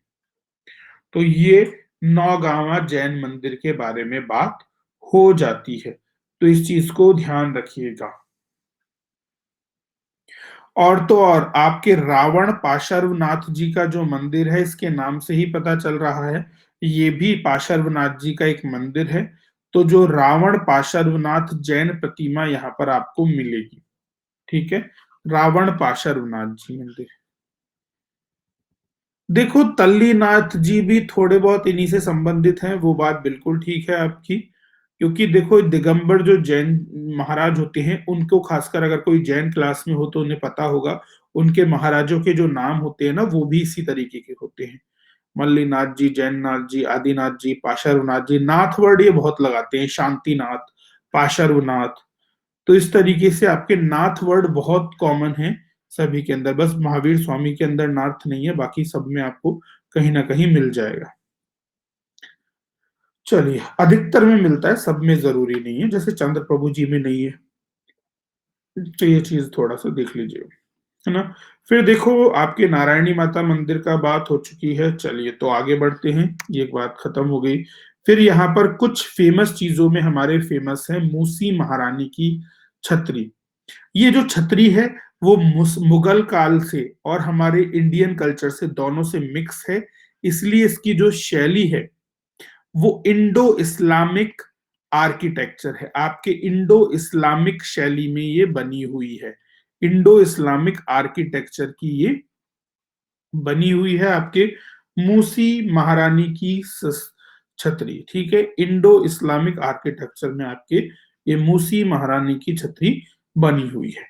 तो ये नौगांवा जैन मंदिर के बारे में बात हो जाती है, तो इस चीज को ध्यान रखिएगा। और तो और आपके रावण पार्श्वनाथ जी का जो मंदिर है, इसके नाम से ही पता चल रहा है, ये भी पार्श्वनाथ जी का एक मंदिर है। तो जो रावण पार्श्वनाथ जैन प्रतिमा यहाँ पर आपको मिलेगी, ठीक है, रावण पार्श्वनाथ जी मंदिर। देखो तल्लीनाथ जी भी थोड़े बहुत इन्हीं से संबंधित हैं, वो बात बिल्कुल ठीक है आपकी, क्योंकि देखो दिगंबर जो जैन महाराज होते हैं, उनको खासकर अगर कोई जैन क्लास में हो तो उन्हें पता होगा, उनके महाराजों के जो नाम होते हैं ना, वो भी इसी तरीके के होते हैं। मल्लीनाथ जी, जैननाथ जी, आदिनाथ जी, पार्श्वनाथ जी, नाथ वर्ड ये बहुत लगाते हैं, शांतिनाथ, पार्श्वनाथ, तो इस तरीके से आपके नाथ वर्ड बहुत कॉमन है सभी के अंदर, बस महावीर स्वामी के अंदर नाथ नहीं है, बाकी सब में आपको कहीं ना कहीं मिल जाएगा। चलिए, अधिकतर में मिलता है, सब में जरूरी नहीं है, जैसे चंद्र प्रभु जी में नहीं है, तो ये चीज थोड़ा सा देख लीजिए, है ना। फिर देखो आपके नारायणी माता मंदिर का बात हो चुकी है, चलिए तो आगे बढ़ते हैं, ये बात खत्म हो गई। फिर यहाँ पर कुछ फेमस चीजों में हमारे फेमस है मूसी महारानी की छतरी। ये जो छतरी है वो मुगल काल से और हमारे इंडियन कल्चर से, दोनों से मिक्स है, इसलिए इसकी जो शैली है वो इंडो इस्लामिक आर्किटेक्चर है, आपके इंडो इस्लामिक शैली में ये बनी हुई है, इंडो इस्लामिक आर्किटेक्चर की ये बनी हुई है, आपके मूसी महारानी की छतरी, ठीक है, इंडो इस्लामिक आर्किटेक्चर में आपके ये मूसी महारानी की छतरी बनी हुई है।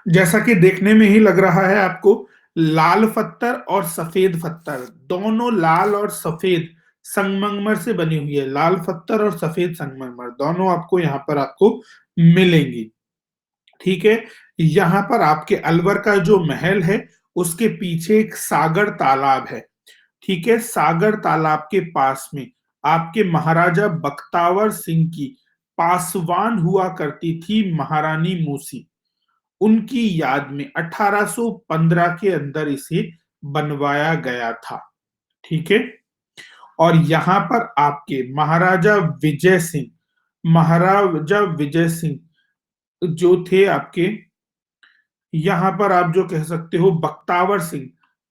जैसा कि देखने में ही लग रहा है आपको, लाल पत्थर और सफेद पत्थर, दोनों लाल और सफेद संगमरमर से बनी हुई है, लाल पत्थर और सफेद संगमरमर दोनों आपको यहाँ पर आपको मिलेंगी, ठीक है। यहाँ पर आपके अलवर का जो महल है, उसके पीछे एक सागर तालाब है, ठीक है, सागर तालाब के पास में आपके महाराजा बख्तावर सिंह की पासवान हुआ करती थी महारानी मूसी, उनकी याद में 1815 के अंदर इसे बनवाया गया था, ठीक है। और यहां पर आपके महाराजा विजय सिंह जो थे आपके, यहां पर आप जो कह सकते हो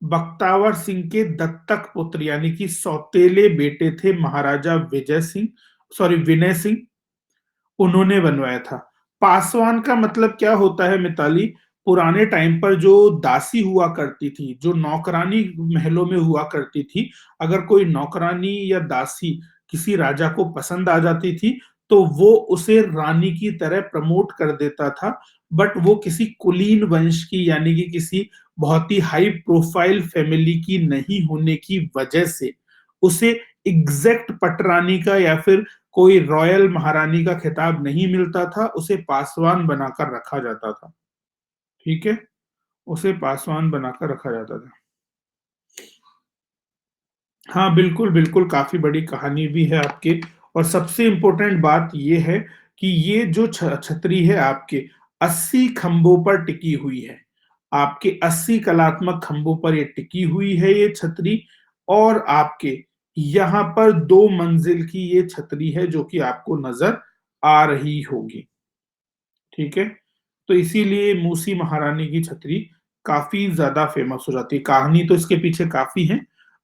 बख्तावर सिंह के दत्तक पुत्र यानी कि सौतेले बेटे थे महाराजा विनय सिंह, उन्होंने बनवाया था। पासवान का मतलब क्या होता है मिताली, पुराने टाइम पर जो दासी हुआ करती थी, जो नौकरानी महलों में हुआ करती थी, अगर कोई नौकरानी या दासी किसी राजा को पसंद आ जाती थी, तो वो उसे रानी की तरह प्रमोट कर देता था, बट वो किसी कुलीन वंश की यानी कि किसी बहुत ही हाई प्रोफाइल फैमिली की नहीं होने की वजह से उसे एग्जैक्ट पटरानी का या फिर कोई रॉयल महारानी का खिताब नहीं मिलता था, उसे पासवान बनाकर रखा जाता था, ठीक है, उसे पासवान बनाकर रखा जाता था। हाँ बिल्कुल बिल्कुल, काफी बड़ी कहानी भी है आपके, और सबसे इंपॉर्टेंट बात यह है कि ये जो छतरी है आपके 80 खंभों पर टिकी हुई है, आपके 80 कलात्मक खंभों पर ये टिकी हुई है ये छतरी, और आपके यहाँ पर 2 मंजिल की ये छतरी है जो कि आपको नजर आ रही होगी, ठीक है। तो इसीलिए मूसी महारानी की छतरी काफ़ी ज़्यादा फ़ेमस हो जाती है। कहानी तो इसके पीछे काफ़ी है,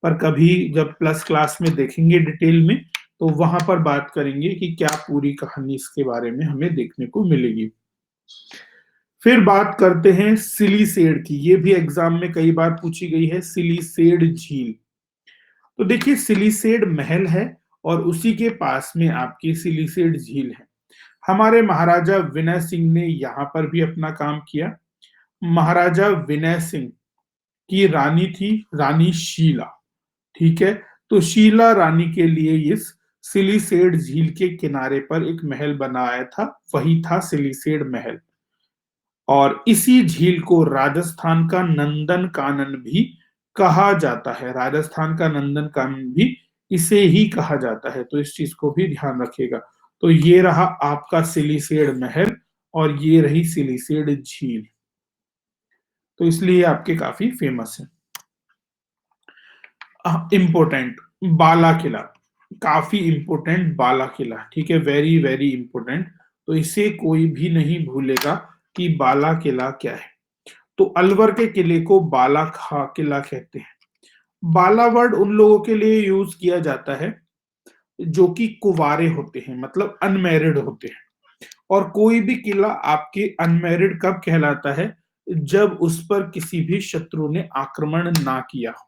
पर कभी जब प्लस क्लास में देखेंगे डिटेल में, तो वहाँ पर बात करेंगे कि क्या पूरी कहानी इसके बारे में हमें देखने को मिलेगी। फिर बात करते हैं सिलीसेड की, ये भी एग्ज़ाम में कई बार पूछी गई है, सिलीसेड झील। तो देखिए सिलीसेड महल है और उसी के पास में आपकी सिलीसेड झील है। हमारे महाराजा विनय सिंह ने यहाँ पर भी अपना काम किया। महाराजा विनय सिंह की रानी थी रानी शीला, ठीक है? तो शीला रानी के लिए इस सिलीसेड झील के किनारे पर एक महल बनाया था, वही था सिलीसेड महल। और इसी झील को राजस्थान का नंदन कानन भी कहा जाता है। राजस्थान का नंदन कानन भी इसे ही कहा जाता है, तो इस चीज को भी ध्यान रखिएगा। तो ये रहा आपका सिलीसेड महल और ये रही सिलीसेड झील, तो इसलिए आपके काफी फेमस है। इम्पोर्टेंट बाला किला, काफी इम्पोर्टेंट बाला किला, ठीक है, वेरी वेरी इंपोर्टेंट। तो इसे कोई भी नहीं भूलेगा कि बाला किला क्या है। तो अलवर के किले को बाला खा किला कहते हैं। बाला वर्ड उन लोगों के लिए यूज किया जाता है जो कि कुंवारे होते हैं, मतलब अनमैरिड होते हैं। और कोई भी किला आपके अनमैरिड कब कहलाता है, जब उस पर किसी भी शत्रु ने आक्रमण ना किया हो।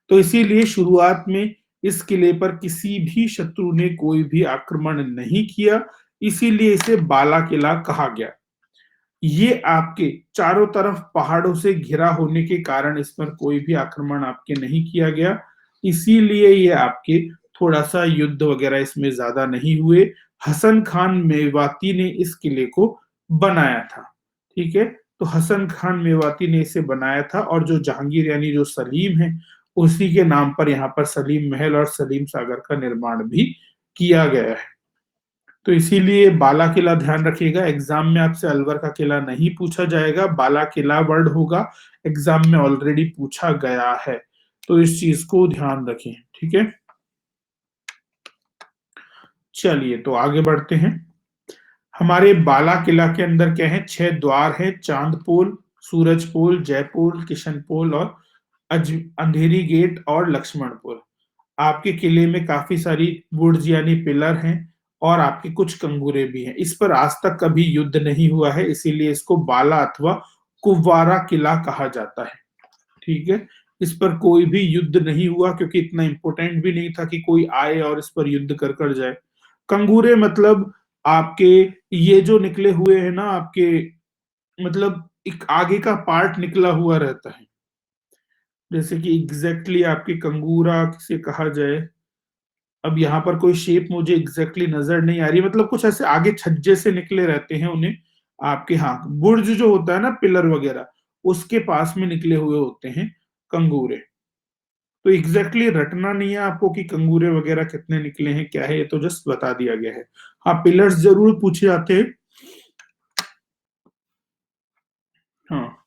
तो इसीलिए शुरुआत में इस किले पर किसी भी शत्रु ने कोई भी आक्रमण नहीं किया, इसीलिए इसे बाला किला कहा गया। ये आपके चारों तरफ पहाड़ों से घिरा होने के कारण इस पर कोई भी आक्रमण आपके नहीं किया गया, इसीलिए ये आपके थोड़ा सा युद्ध वगैरह इसमें ज्यादा नहीं हुए। हसन खान मेवाती ने इस किले को बनाया था, ठीक है। तो हसन खान मेवाती ने इसे बनाया था और जो जहांगीर यानी जो सलीम है, उसी के नाम पर यहाँ पर सलीम महल और सलीम सागर का निर्माण भी किया गया है। तो इसीलिए बाला किला ध्यान रखिएगा, एग्जाम में आपसे अलवर का किला नहीं पूछा जाएगा, बाला किला वर्ड होगा, एग्जाम में ऑलरेडी पूछा गया है। तो इस चीज को ध्यान रखें, ठीक है। चलिए तो आगे बढ़ते हैं। हमारे बाला किला के अंदर क्या है, 6 द्वार है, चांद पोल, सूरज पोल, जयपोल, किशन पोल और अंधेरी गेट और लक्ष्मण पोल। आपके किले में काफी सारी वुड्स यानी पिलर हैं और आपके कुछ कंगूरे भी हैं। इस पर आज तक कभी युद्ध नहीं हुआ है, इसीलिए इसको बाला अथवा कुवारा किला कहा जाता है, ठीक है। इस पर कोई भी युद्ध नहीं हुआ क्योंकि इतना इंपॉर्टेंट भी नहीं था कि कोई आए और इस पर युद्ध कर जाए। कंगूरे मतलब आपके ये जो निकले हुए हैं ना आपके, मतलब एक आगे का पार्ट निकला हुआ रहता है, जैसे कि एग्जैक्टली आपके कंगूरा किसे कहा जाए, अब यहाँ पर कोई शेप मुझे एग्जैक्टली नजर नहीं आ रही, मतलब कुछ ऐसे आगे छज्जे से निकले रहते हैं उन्हें आपके, हाँ बुर्ज जो होता है ना पिलर वगैरह, उसके पास में निकले हुए होते हैं कंगूरे। तो एग्जैक्टली रटना नहीं है आपको कि कंगूरे वगैरह कितने निकले हैं क्या है, ये तो जस्ट बता दिया गया है। हाँ पिलर्स जरूर पूछे जाते हैं। हाँ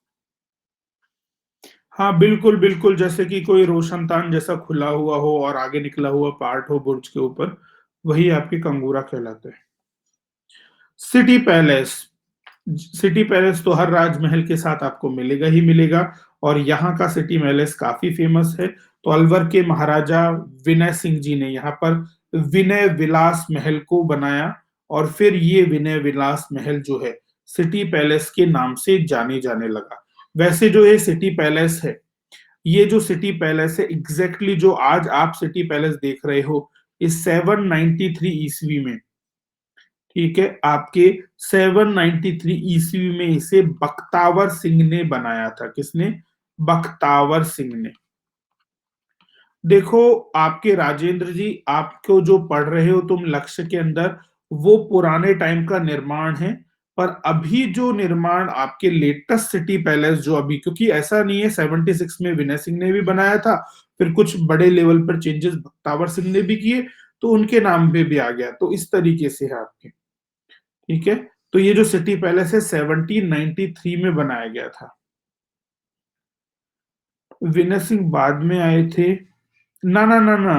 हाँ बिल्कुल बिल्कुल, जैसे कि कोई रोशनदान जैसा खुला हुआ हो और आगे निकला हुआ पार्ट हो बुर्ज के ऊपर, वही आपके कंगूरा कहलाते हैं। सिटी पैलेस, सिटी पैलेस तो हर राजमहल के साथ आपको मिलेगा ही मिलेगा, और यहाँ का सिटी पैलेस काफी फेमस है। तो अलवर के महाराजा विनय सिंह जी ने यहाँ पर विनय विलास महल को बनाया और फिर ये विनय विलास महल जो है सिटी पैलेस के नाम से जाने जाने लगा। वैसे जो ये सिटी पैलेस है, ये जो सिटी पैलेस है एग्जैक्टली जो आज आप सिटी पैलेस देख रहे हो, इस 793 ईस्वी में, ठीक है, आपके 793 ईस्वी में इसे बख्तावर सिंह ने बनाया था। किसने? बख्तावर सिंह ने। देखो आपके राजेंद्र जी, आपको जो पढ़ रहे हो तुम लक्ष्य के अंदर, वो पुराने टाइम का निर्माण है, पर अभी जो निर्माण आपके लेटेस्ट सिटी पैलेस जो अभी, क्योंकि ऐसा नहीं है 76 में विनय सिंह ने भी बनाया था, फिर कुछ बड़े लेवल पर चेंजेस बख्तावर सिंह ने भी किए, तो उनके नाम पे भी आ गया, तो इस तरीके से है आपके, ठीक है। तो ये जो सिटी पैलेस है 1793 में बनाया गया था। विनय सिंह बाद में आए थे, ना ना ना ना,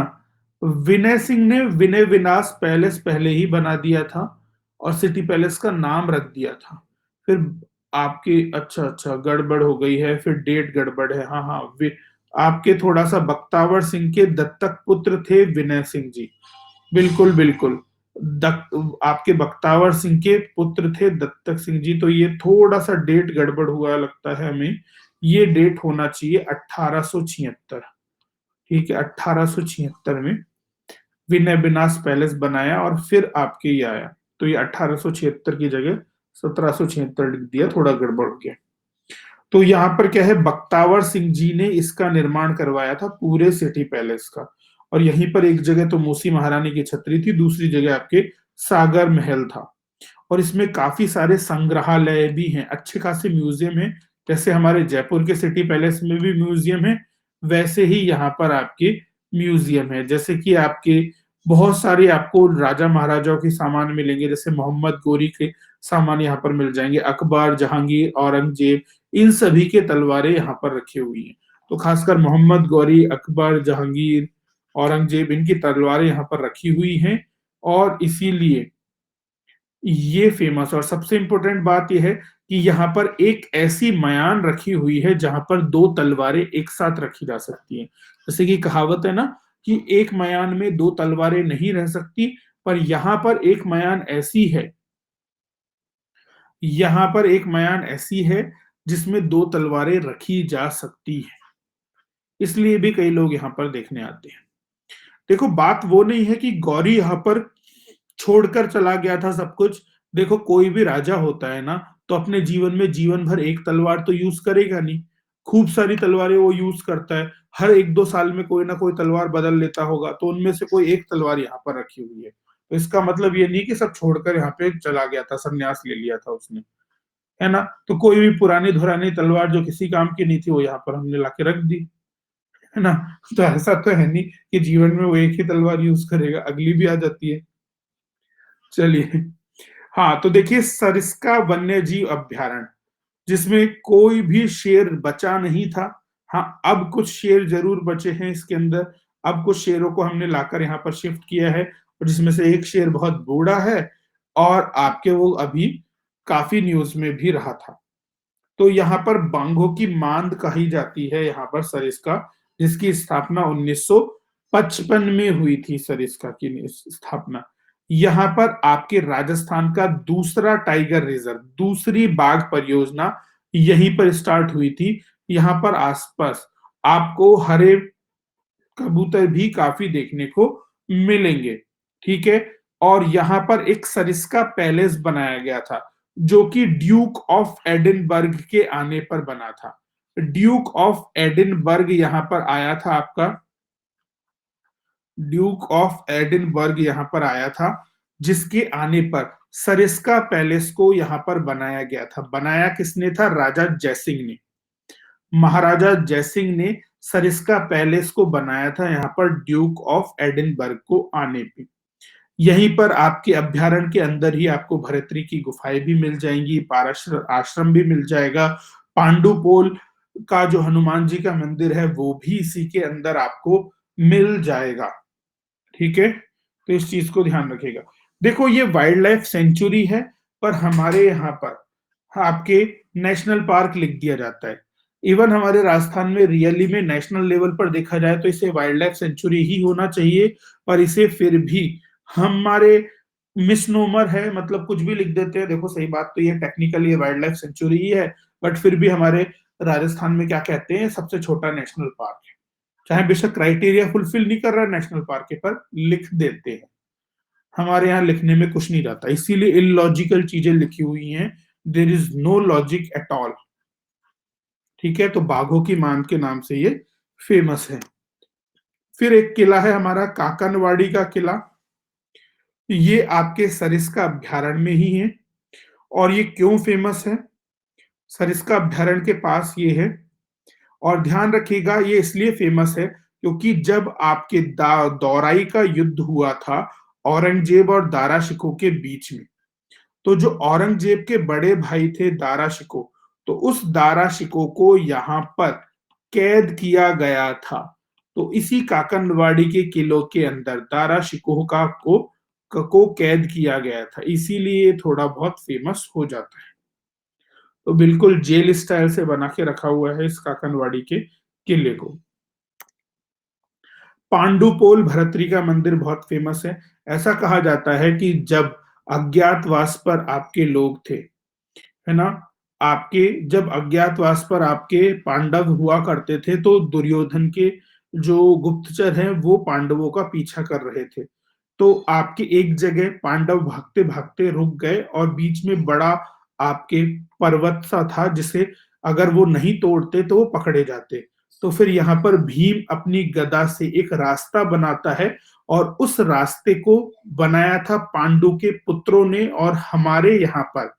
विनय सिंह ने विनय विलास पैलेस पहले ही बना दिया था और सिटी पैलेस का नाम रख दिया था। फिर आपकी अच्छा गड़बड़ हो गई है, फिर डेट गड़बड़ है। हाँ हाँ, वे आपके थोड़ा सा बख्तावर सिंह के दत्तक पुत्र थे विनय सिंह जी। बिल्कुल बिल्कुल। आपके बख्तावर सिंह के पुत्र थे दत्तक सिंह जी, तो ये थोड़ा सा डेट गड़बड़ हुआ लगता है हमें। ये डेट होना चाहिए 1876। ठीक है, 1876 में विनय विनाश पैलेस बनाया और फिर आपके ये आया। तो ये 1876 की जगह 1776 लिख दिया, थोड़ा गड़बड़ हो गया। तो यहाँ पर क्या है, बख्तावर सिंह जी ने इसका निर्माण करवाया था पूरे सिटी पैलेस का। और यहीं पर एक जगह तो मूसी महारानी की छतरी थी, दूसरी जगह आपके सागर महल था। और इसमें काफी सारे संग्रहालय भी हैं, अच्छे खासे म्यूजियम हैं। जैसे हमारे जयपुर के सिटी पैलेस में भी म्यूजियम है, वैसे ही यहाँ पर आपके म्यूजियम है। जैसे कि आपके बहुत सारे आपको राजा महाराजाओं के सामान मिलेंगे, जैसे मोहम्मद गोरी के सामान यहाँ पर मिल जाएंगे, अकबर, जहांगीर, औरंगजेब, इन सभी के तलवारें यहाँ पर रखी हुई हैं। तो खासकर मोहम्मद गौरी, अकबर, जहांगीर, औरंगजेब, इनकी तलवारें यहाँ पर रखी हुई हैं। और इसीलिए ये फेमस। और सबसे इंपॉर्टेंट बात यह है कि यहाँ पर एक ऐसी मयान रखी हुई है जहां पर दो तलवारें एक साथ रखी जा सकती हैं। जैसे कि कहावत है ना कि एक मयान में दो तलवारें नहीं रह सकती, पर यहाँ पर एक मयान ऐसी है, यहाँ पर एक मयान ऐसी है जिसमें दो तलवारें रखी जा सकती है। इसलिए भी कई लोग यहाँ पर देखने आते हैं। देखो, बात वो नहीं है कि गौरी यहाँ पर छोड़कर चला गया था सब कुछ। देखो, कोई भी राजा होता है ना, तो अपने जीवन में जीवन भर एक तलवार तो यूज करेगा नहीं, खूब सारी तलवारें वो यूज करता है। हर एक दो साल में कोई ना कोई तलवार बदल लेता होगा, तो उनमें से कोई एक तलवार यहाँ पर रखी हुई है। तो इसका मतलब ये नहीं कि सब छोड़कर यहाँ पे चला गया था, संन्यास ले लिया था उसने, है ना। तो कोई भी पुरानी धुरानी तलवार जो किसी काम की नहीं थी, वो यहाँ पर हमने लाके रख दी, है ना। तो ऐसा तो है नहीं कि जीवन में वो एक ही तलवार यूज करेगा, अगली भी आ जाती है। चलिए, हाँ, तो देखिए सरिस्का वन्य जीव अभ्यारण्य, जिसमें कोई भी शेर बचा नहीं था। हाँ, अब कुछ शेर जरूर बचे हैं इसके अंदर। अब कुछ शेरों को हमने लाकर यहाँ पर शिफ्ट किया है, और जिसमें से एक शेर बहुत बूढ़ा है, और आपके वो अभी काफी न्यूज में भी रहा था। तो यहाँ पर बांगो की मांद कही जाती है यहाँ पर सरिस्का, जिसकी स्थापना 1955 में हुई थी। सरिस्का की स्थापना यहाँ पर आपके राजस्थान का दूसरा टाइगर रिजर्व, दूसरी बाघ परियोजना यहीं पर स्टार्ट हुई थी। यहाँ पर आसपास आपको हरे कबूतर भी काफी देखने को मिलेंगे। ठीक है। और यहाँ पर एक सरिस्का पैलेस बनाया गया था, जो कि ड्यूक ऑफ एडिनबर्ग के आने पर बना था। ड्यूक ऑफ एडिनबर्ग यहाँ पर आया था आपका, ड्यूक ऑफ एडिनबर्ग यहाँ पर आया था, जिसके आने पर सरिस्का पैलेस को यहाँ पर बनाया गया था। बनाया किसने था? राजा जयसिंह ने। महाराजा जयसिंह ने सरिस्का पैलेस को बनाया था यहाँ पर ड्यूक ऑफ एडिनबर्ग को आने पे। यहीं पर आपके अभ्यारण्य के अंदर ही आपको भरतरी की गुफाएं भी मिल जाएंगी, पाराशर आश्रम भी मिल जाएगा, पांडुपोल का जो हनुमान जी का मंदिर है वो भी इसी के अंदर आपको मिल जाएगा। ठीक है, तो इस चीज को ध्यान रखिएगा। देखो, ये वाइल्ड लाइफ सेंचुरी है, पर हमारे यहाँ पर आपके नेशनल पार्क लिख दिया जाता है। इवन हमारे राजस्थान में रियली में नेशनल लेवल पर देखा जाए तो इसे वाइल्ड लाइफ सेंचुरी ही होना चाहिए, पर इसे फिर भी हमारे मिसनोमर है, मतलब कुछ भी लिख देते हैं। देखो, सही बात तो ये टेक्निकली वाइल्ड लाइफ सेंचुरी ही है, बट फिर भी हमारे राजस्थान में क्या कहते हैं, सबसे छोटा नेशनल पार्क है। चाहे बेशक क्राइटेरिया फुलफिल नहीं कर रहा नेशनल पार्क के, पर लिख देते हैं। हमारे यहाँ लिखने में कुछ नहीं रहता, इसीलिए इलॉजिकल चीजें लिखी हुई हैं। There is no logic at all. ठीक है, तो बाघों की मांद के नाम से ये फेमस है। फिर एक किला है हमारा काकनवाड़ी का किला। ये आपके सरिस्का अभ्यारण्य में ही है। और ये क्यों फेमस है? सरिस्का अभ्यारण्य के पास ये है। और ध्यान रखिएगा, ये इसलिए फेमस है क्योंकि जब आपके दौराई का युद्ध हुआ था औरंगजेब और दारा शिकोह के बीच में, तो जो औरंगजेब के बड़े भाई थे दारा शिकोह, तो उस दारा शिकोह को यहाँ पर कैद किया गया था। तो इसी काकनवाड़ी के किलों के अंदर दारा शिकोह को कैद किया गया था, इसीलिए थोड़ा बहुत फेमस हो जाता है। तो बिल्कुल जेल स्टाइल से बना के रखा हुआ है इस काकनवाड़ी के किले को। पांडुपोल भरतरी का मंदिर बहुत फेमस है। ऐसा कहा जाता है कि जब अज्ञातवास पर आपके लोग थे, है ना, आपके जब अज्ञातवास पर आपके पांडव हुआ करते थे, तो दुर्योधन के जो गुप्तचर हैं वो पांडवों का पीछा कर रहे थे। तो आपके एक जगह पांडव भागते भागते रुक गए और बीच में बड़ा आपके पर्वत सा था, जिसे अगर वो नहीं तोड़ते तो वो पकड़े जाते। तो फिर यहाँ पर भीम अपनी गदा से एक रास्ता बनाता है, और उस रास्ते को बनाया था पांडु के पुत्रों ने, और हमारे यहाँ पर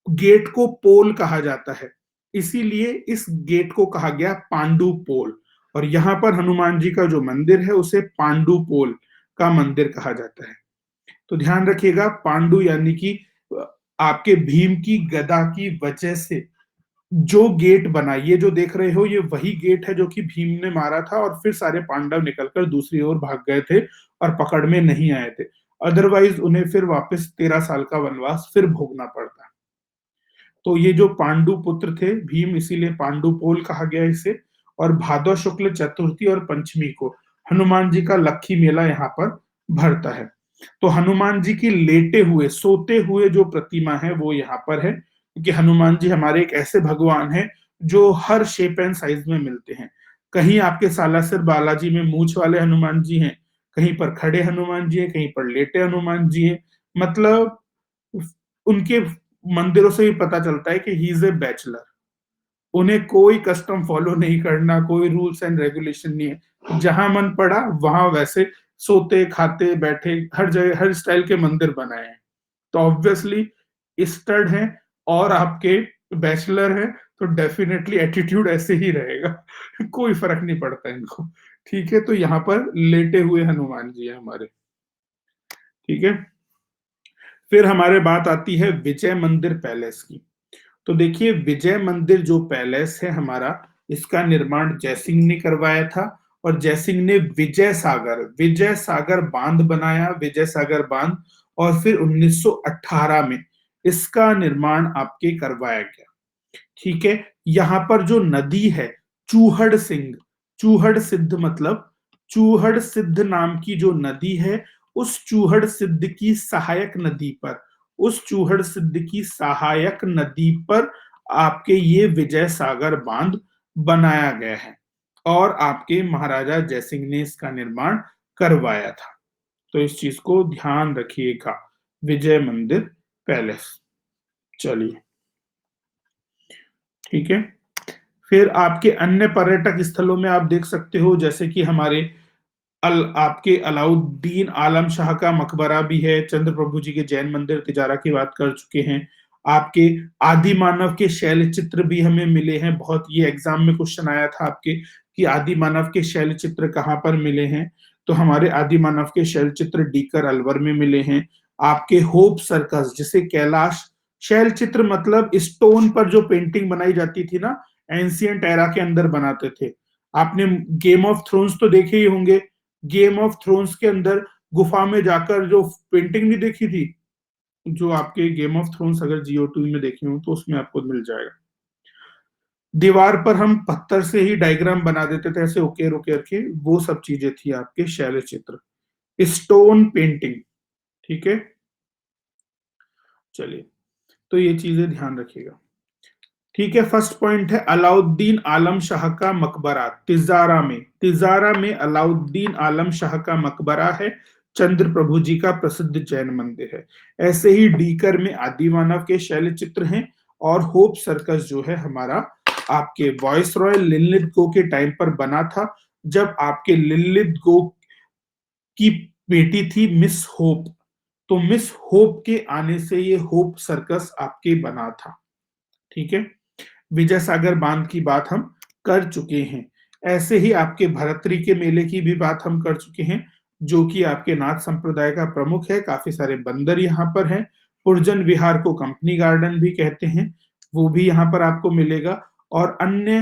गेट को पोल कहा जाता है, इसीलिए इस गेट को कहा गया पांडु पोल। और यहाँ पर हनुमान जी का जो मंदिर है उसे पांडु पोल का मंदिर कहा जाता है। तो ध्यान रखिएगा, पांडु यानी कि आपके भीम की गदा की वजह से जो गेट बना, ये जो देख रहे हो, ये वही गेट है जो कि भीम ने मारा था, और फिर सारे पांडव निकलकर दूसरी ओर भाग गए थे और पकड़ में नहीं आए थे। अदरवाइज उन्हें फिर वापस 13 साल का वनवास फिर भोगना पड़ता। तो ये जो पांडु पुत्र थे भीम, इसीलिए पांडुपोल कहा गया इसे। और भादव शुक्ल चतुर्थी और पंचमी को हनुमान जी का लक्खी मेला यहाँ पर भरता है। तो हनुमान जी की लेटे हुए सोते हुए जो प्रतिमा है वो यहाँ पर है, क्योंकि हनुमान जी हमारे एक ऐसे भगवान हैं जो हर शेप एंड साइज में मिलते हैं। कहीं आपके सालासर बालाजी में मूछ वाले हनुमान जी हैं, कहीं पर खड़े हनुमान जी हैं, कहीं पर लेटे हनुमान जी हैं। मतलब उनके मंदिरों से भी पता चलता है कि ही इज ए बैचलर। उन्हें कोई कस्टम फॉलो नहीं करना, कोई रूल्स एंड रेगुलेशन नहीं है। जहां मन पड़ा वहां वैसे सोते खाते बैठे हर जगह हर स्टाइल के मंदिर बनाए हैं। तो ऑब्वियसली स्टड हैं और आपके बैचलर हैं, तो डेफिनेटली एटीट्यूड ऐसे ही रहेगा। कोई फर्क नहीं पड़ता इनको। ठीक है, तो यहाँ पर लेटे हुए हनुमान जी है हमारे। ठीक है, फिर हमारे बात आती है विजय मंदिर पैलेस की। तो देखिए, विजय मंदिर जो पैलेस है हमारा, इसका निर्माण जयसिंह ने करवाया था। और जयसिंह ने विजय सागर बांध बनाया, विजय सागर बांध। और फिर 1918 में इसका निर्माण आपके करवाया गया। ठीक है, यहाँ पर जो नदी है चूहड़ सिंह, चूहड़ सिद्ध मतलब चूहड़ सिद्ध नाम की जो नदी है, उस चूहड़ सिद्ध की सहायक नदी पर, उस चूहड़ सिद्ध की सहायक नदी पर आपके ये विजय सागर बांध बनाया गया है, और आपके महाराजा जयसिंह ने इसका निर्माण करवाया था। तो इस चीज को ध्यान रखिएगा, विजय मंदिर पैलेस। चलिए, ठीक है। फिर आपके अन्य पर्यटक स्थलों में आप देख सकते हो, जैसे कि हमारे आपके अलाउद्दीन आलम शाह का मकबरा भी है, चंद्र प्रभु जी के जैन मंदिर तिजारा की बात कर चुके हैं। आपके आदि मानव के शैल चित्र भी हमें मिले हैं, बहुत ये एग्जाम में क्वेश्चन आया था आपके कि आदि मानव के शैल चित्र कहाँ पर मिले हैं। तो हमारे आदि मानव के शैल चित्र डीकर अलवर में मिले हैं। आपके होप सर्कस, जिसे कैलाश शैल चित्र मतलब स्टोन पर जो पेंटिंग बनाई जाती थी ना, एंशियंट एरा के अंदर बनाते थे। आपने गेम ऑफ थ्रोन्स तो देखे ही होंगे। गेम ऑफ थ्रोन्स के अंदर गुफा में जाकर जो पेंटिंग नहीं देखी थी, जो आपके गेम ऑफ थ्रोन्स अगर GOT में देखे हो तो उसमें आपको मिल जाएगा। दीवार पर हम पत्थर से ही डायग्राम बना देते थे, ऐसे उकेर उकेर के, वो सब चीजें थी आपके शैल चित्र, स्टोन पेंटिंग। ठीक है, चलिए, तो ये चीजें ध्यान रखिएगा। ठीक है, फर्स्ट पॉइंट है अलाउद्दीन आलम शाह का मकबरा तिजारा में। तिजारा में अलाउद्दीन आलम शाह का मकबरा है, चंद्र प्रभु जी का प्रसिद्ध जैन मंदिर है। ऐसे ही डीकर में आदि मानव के शैल चित्र हैं। और होप सर्कस जो है हमारा आपके वॉइस रॉय लिनलिथ गो के टाइम पर बना था, जब आपके लिनलिथ गो की बेटी थी मिस होप। तो मिस होप के आने से ये होप सर्कस आपके बना था। ठीक है, विजय सागर बांध की बात हम कर चुके हैं। ऐसे ही आपके भरतरी के मेले की भी बात हम कर चुके हैं, जो कि आपके नाथ संप्रदाय का प्रमुख है। काफी सारे बंदर यहाँ पर हैं। पुरजन विहार को कंपनी गार्डन भी कहते हैं, वो भी यहाँ पर आपको मिलेगा। और अन्य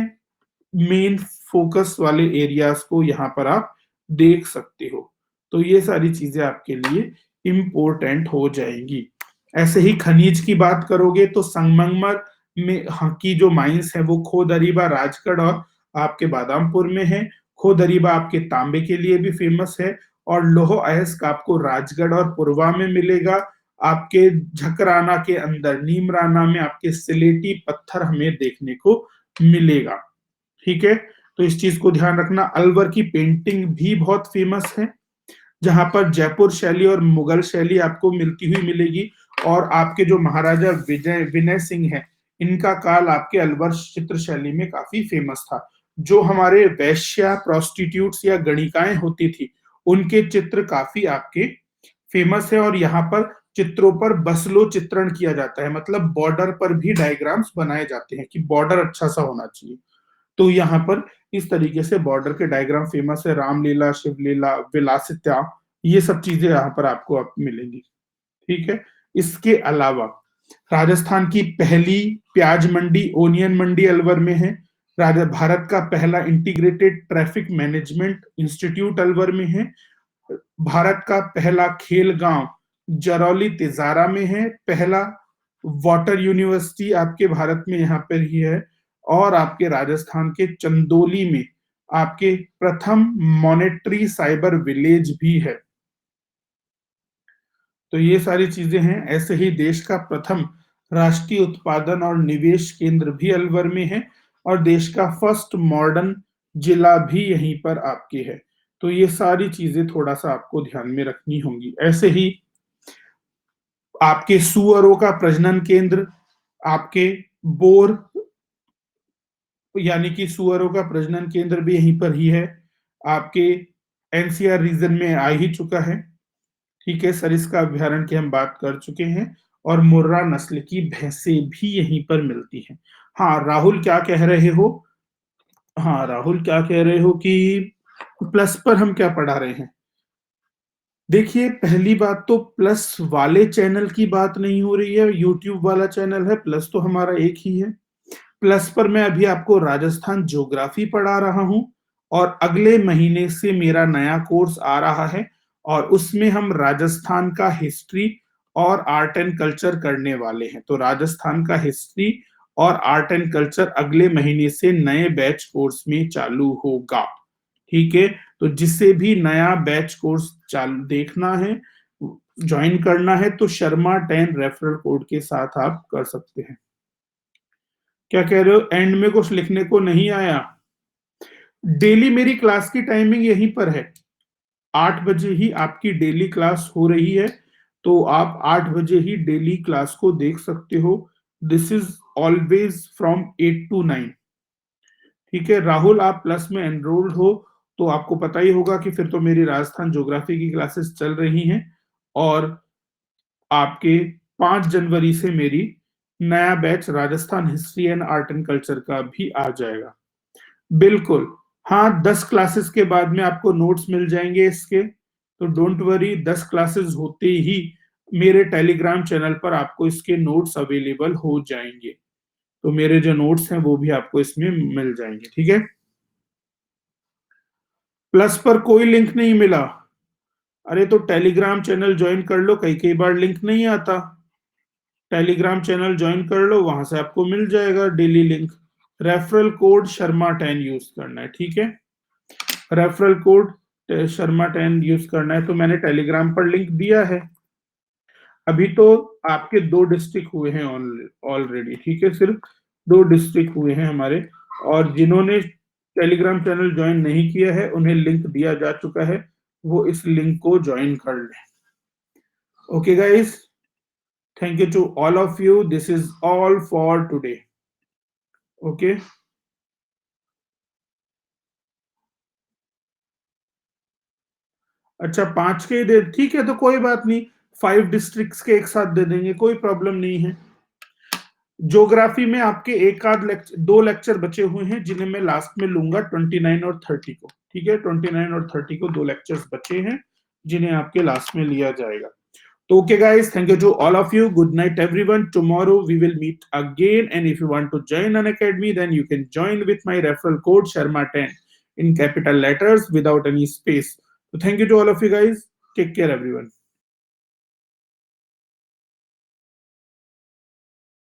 मेन फोकस वाले एरियाज को यहाँ पर आप देख सकते हो। तो ये सारी चीजें आपके लिए इम्पोर्टेंट हो जाएंगी। ऐसे ही खनिज की बात करोगे तो संगमरमर में हाँ की जो माइंस है वो खोदरीबा, राजगढ़ और आपके बादामपुर में है। खोदरीबा आपके तांबे के लिए भी फेमस है और लौह अयस्क आपको राजगढ़ और पुरवा में मिलेगा। आपके झकराना के अंदर नीमराना में आपके सिलेटी पत्थर हमें देखने को मिलेगा। ठीक है, तो इस चीज को ध्यान रखना। अलवर की पेंटिंग भी बहुत फेमस है, जहां पर जयपुर शैली और मुगल शैली आपको मिलती हुई मिलेगी। और आपके जो महाराजा विजय विनय सिंह हैं, इनका काल आपके अलवर चित्र शैली में काफी फेमस था। जो हमारे वैश्या, प्रोस्टिट्यूट्स या गणिकाएं होती थी, उनके चित्र काफी आपके फेमस है। और यहाँ पर चित्रों पर बसलो चित्रण किया जाता है, मतलब बॉर्डर पर भी डायग्राम्स बनाए जाते हैं कि बॉर्डर अच्छा सा होना चाहिए। तो यहाँ पर इस तरीके से बॉर्डर के डायग्राम फेमस है। रामलीला, शिवलीला, विलासिता, ये सब चीजें यहाँ पर आपको अब मिलेंगी। ठीक है, इसके अलावा राजस्थान की पहली प्याज मंडी, ओनियन मंडी अलवर में है। भारत का पहला integrated traffic management institute Alwar में है। भारत का पहला खेल गांव जरौली तिजारा में है। पहला वाटर यूनिवर्सिटी आपके भारत में यहाँ पर ही है। और आपके राजस्थान के चंदौली में आपके प्रथम मॉनेटरी साइबर विलेज भी है। तो ये सारी चीजें हैं। ऐसे ही देश का प्रथम राष्ट्रीय उत्पादन और निवेश केंद्र भी अलवर में है और देश का फर्स्ट मॉडर्न जिला भी यहीं पर आपके है। तो ये सारी चीजें थोड़ा सा आपको ध्यान में रखनी होंगी। ऐसे ही आपके सुअरों का प्रजनन केंद्र आपके बोर, यानी कि सुअरों का प्रजनन केंद्र भी यहीं पर ही है। आपके एनसीआर रीजन में आ ही चुका है। ठीक है, सरिस्का अभ्यारण्य की हम बात कर चुके हैं। और मुर्रा नस्ल की भैंसें भी यहीं पर मिलती हैं। हाँ राहुल क्या कह रहे हो? हाँ राहुल क्या कह रहे हो कि प्लस पर हम क्या पढ़ा रहे हैं? देखिए, पहली बात तो प्लस वाले चैनल की बात नहीं हो रही है, यूट्यूब वाला चैनल है, प्लस तो हमारा एक ही है। प्लस पर मैं अभी आपको राजस्थान ज्योग्राफी पढ़ा रहा हूं और अगले महीने से मेरा नया कोर्स आ रहा है और उसमें हम राजस्थान का हिस्ट्री और आर्ट एंड कल्चर करने वाले हैं। तो राजस्थान का हिस्ट्री और आर्ट एंड कल्चर अगले महीने से नए बैच कोर्स में चालू होगा। ठीक है, तो जिससे भी नया बैच कोर्स चालू देखना है, ज्वाइन करना है, तो शर्मा 10 रेफरल कोड के साथ आप कर सकते हैं। क्या कह रहे हो? एंड में कुछ लिखने को नहीं आया? डेली मेरी क्लास की टाइमिंग यहीं पर है, 8 बजे ही आपकी डेली क्लास हो रही है। तो आप 8 बजे ही डेली क्लास को देख सकते हो। This is always from 8 to 9। ठीक है राहुल, आप प्लस में एनरोल्ड हो तो आपको पता ही होगा कि फिर तो मेरी राजस्थान ज्योग्राफी की क्लासेस चल रही हैं। और आपके 5 जनवरी से मेरी नया batch Rajasthan history and art and culture का भी आ जाएगा। बिल्कुल, हाँ 10 क्लासेस के बाद में आपको नोट्स मिल जाएंगे इसके, तो डोंट वरी। 10 क्लासेस होते ही मेरे टेलीग्राम चैनल पर आपको इसके नोट्स अवेलेबल हो जाएंगे। तो मेरे जो नोट्स हैं वो भी आपको इसमें मिल जाएंगे। ठीक है, प्लस पर कोई लिंक नहीं मिला? अरे तो टेलीग्राम चैनल ज्वाइन कर लो, कई कई बार लिंक नहीं आता। टेलीग्राम चैनल ज्वाइन कर लो, वहां से आपको मिल जाएगा daily link. Referral code Sharma 10 use करना है। ठीक है, रेफरल कोड शर्मा 10 यूज करना है। तो मैंने टेलीग्राम पर लिंक दिया है। अभी तो आपके 2 डिस्ट्रिक्ट हुए हैं ऑलरेडी। ठीक है, सिर्फ 2 डिस्ट्रिक्ट हुए हैं हमारे। और जिन्होंने टेलीग्राम चैनल ज्वाइन नहीं किया है उन्हें लिंक दिया जा चुका है, वो इस लिंक को ज्वाइन कर लें। Okay guys, thank you to all of you. This is all for today. Okay, अच्छा 5 के ही दे, ठीक है, तो कोई बात नहीं। 5 डिस्ट्रिक्ट्स के एक साथ दे देंगे, कोई प्रॉब्लम नहीं है। ज्योग्राफी में आपके एक आध लेक्चर, 2 लेक्चर बचे हुए हैं जिन्हें मैं लास्ट में लूंगा 29 और 30 को। ठीक है, 29 और 30 को 2 लेक्चर्स बचे हैं जिन्हें आपके लास्ट में लिया जाएगा। तो okay guys, thank you to all of you. Good night everyone. Tomorrow we will meet again, and if you want to join an academy then you can join with my referral code Sharma 10 in capital letters without any space. So thank you to all of you guys. Take care everyone.